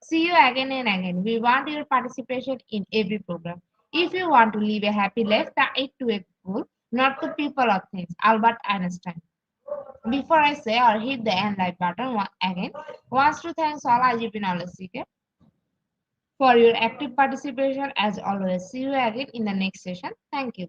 See you again and again. We want your participation in every program. If you want to live a happy life, tie it to a goal, not to people or things. Albert Einstein. Before I say or hit the end like button again, wants to thank all IGP knowledge seeker for your active participation as always. See you again in the next session. Thank you.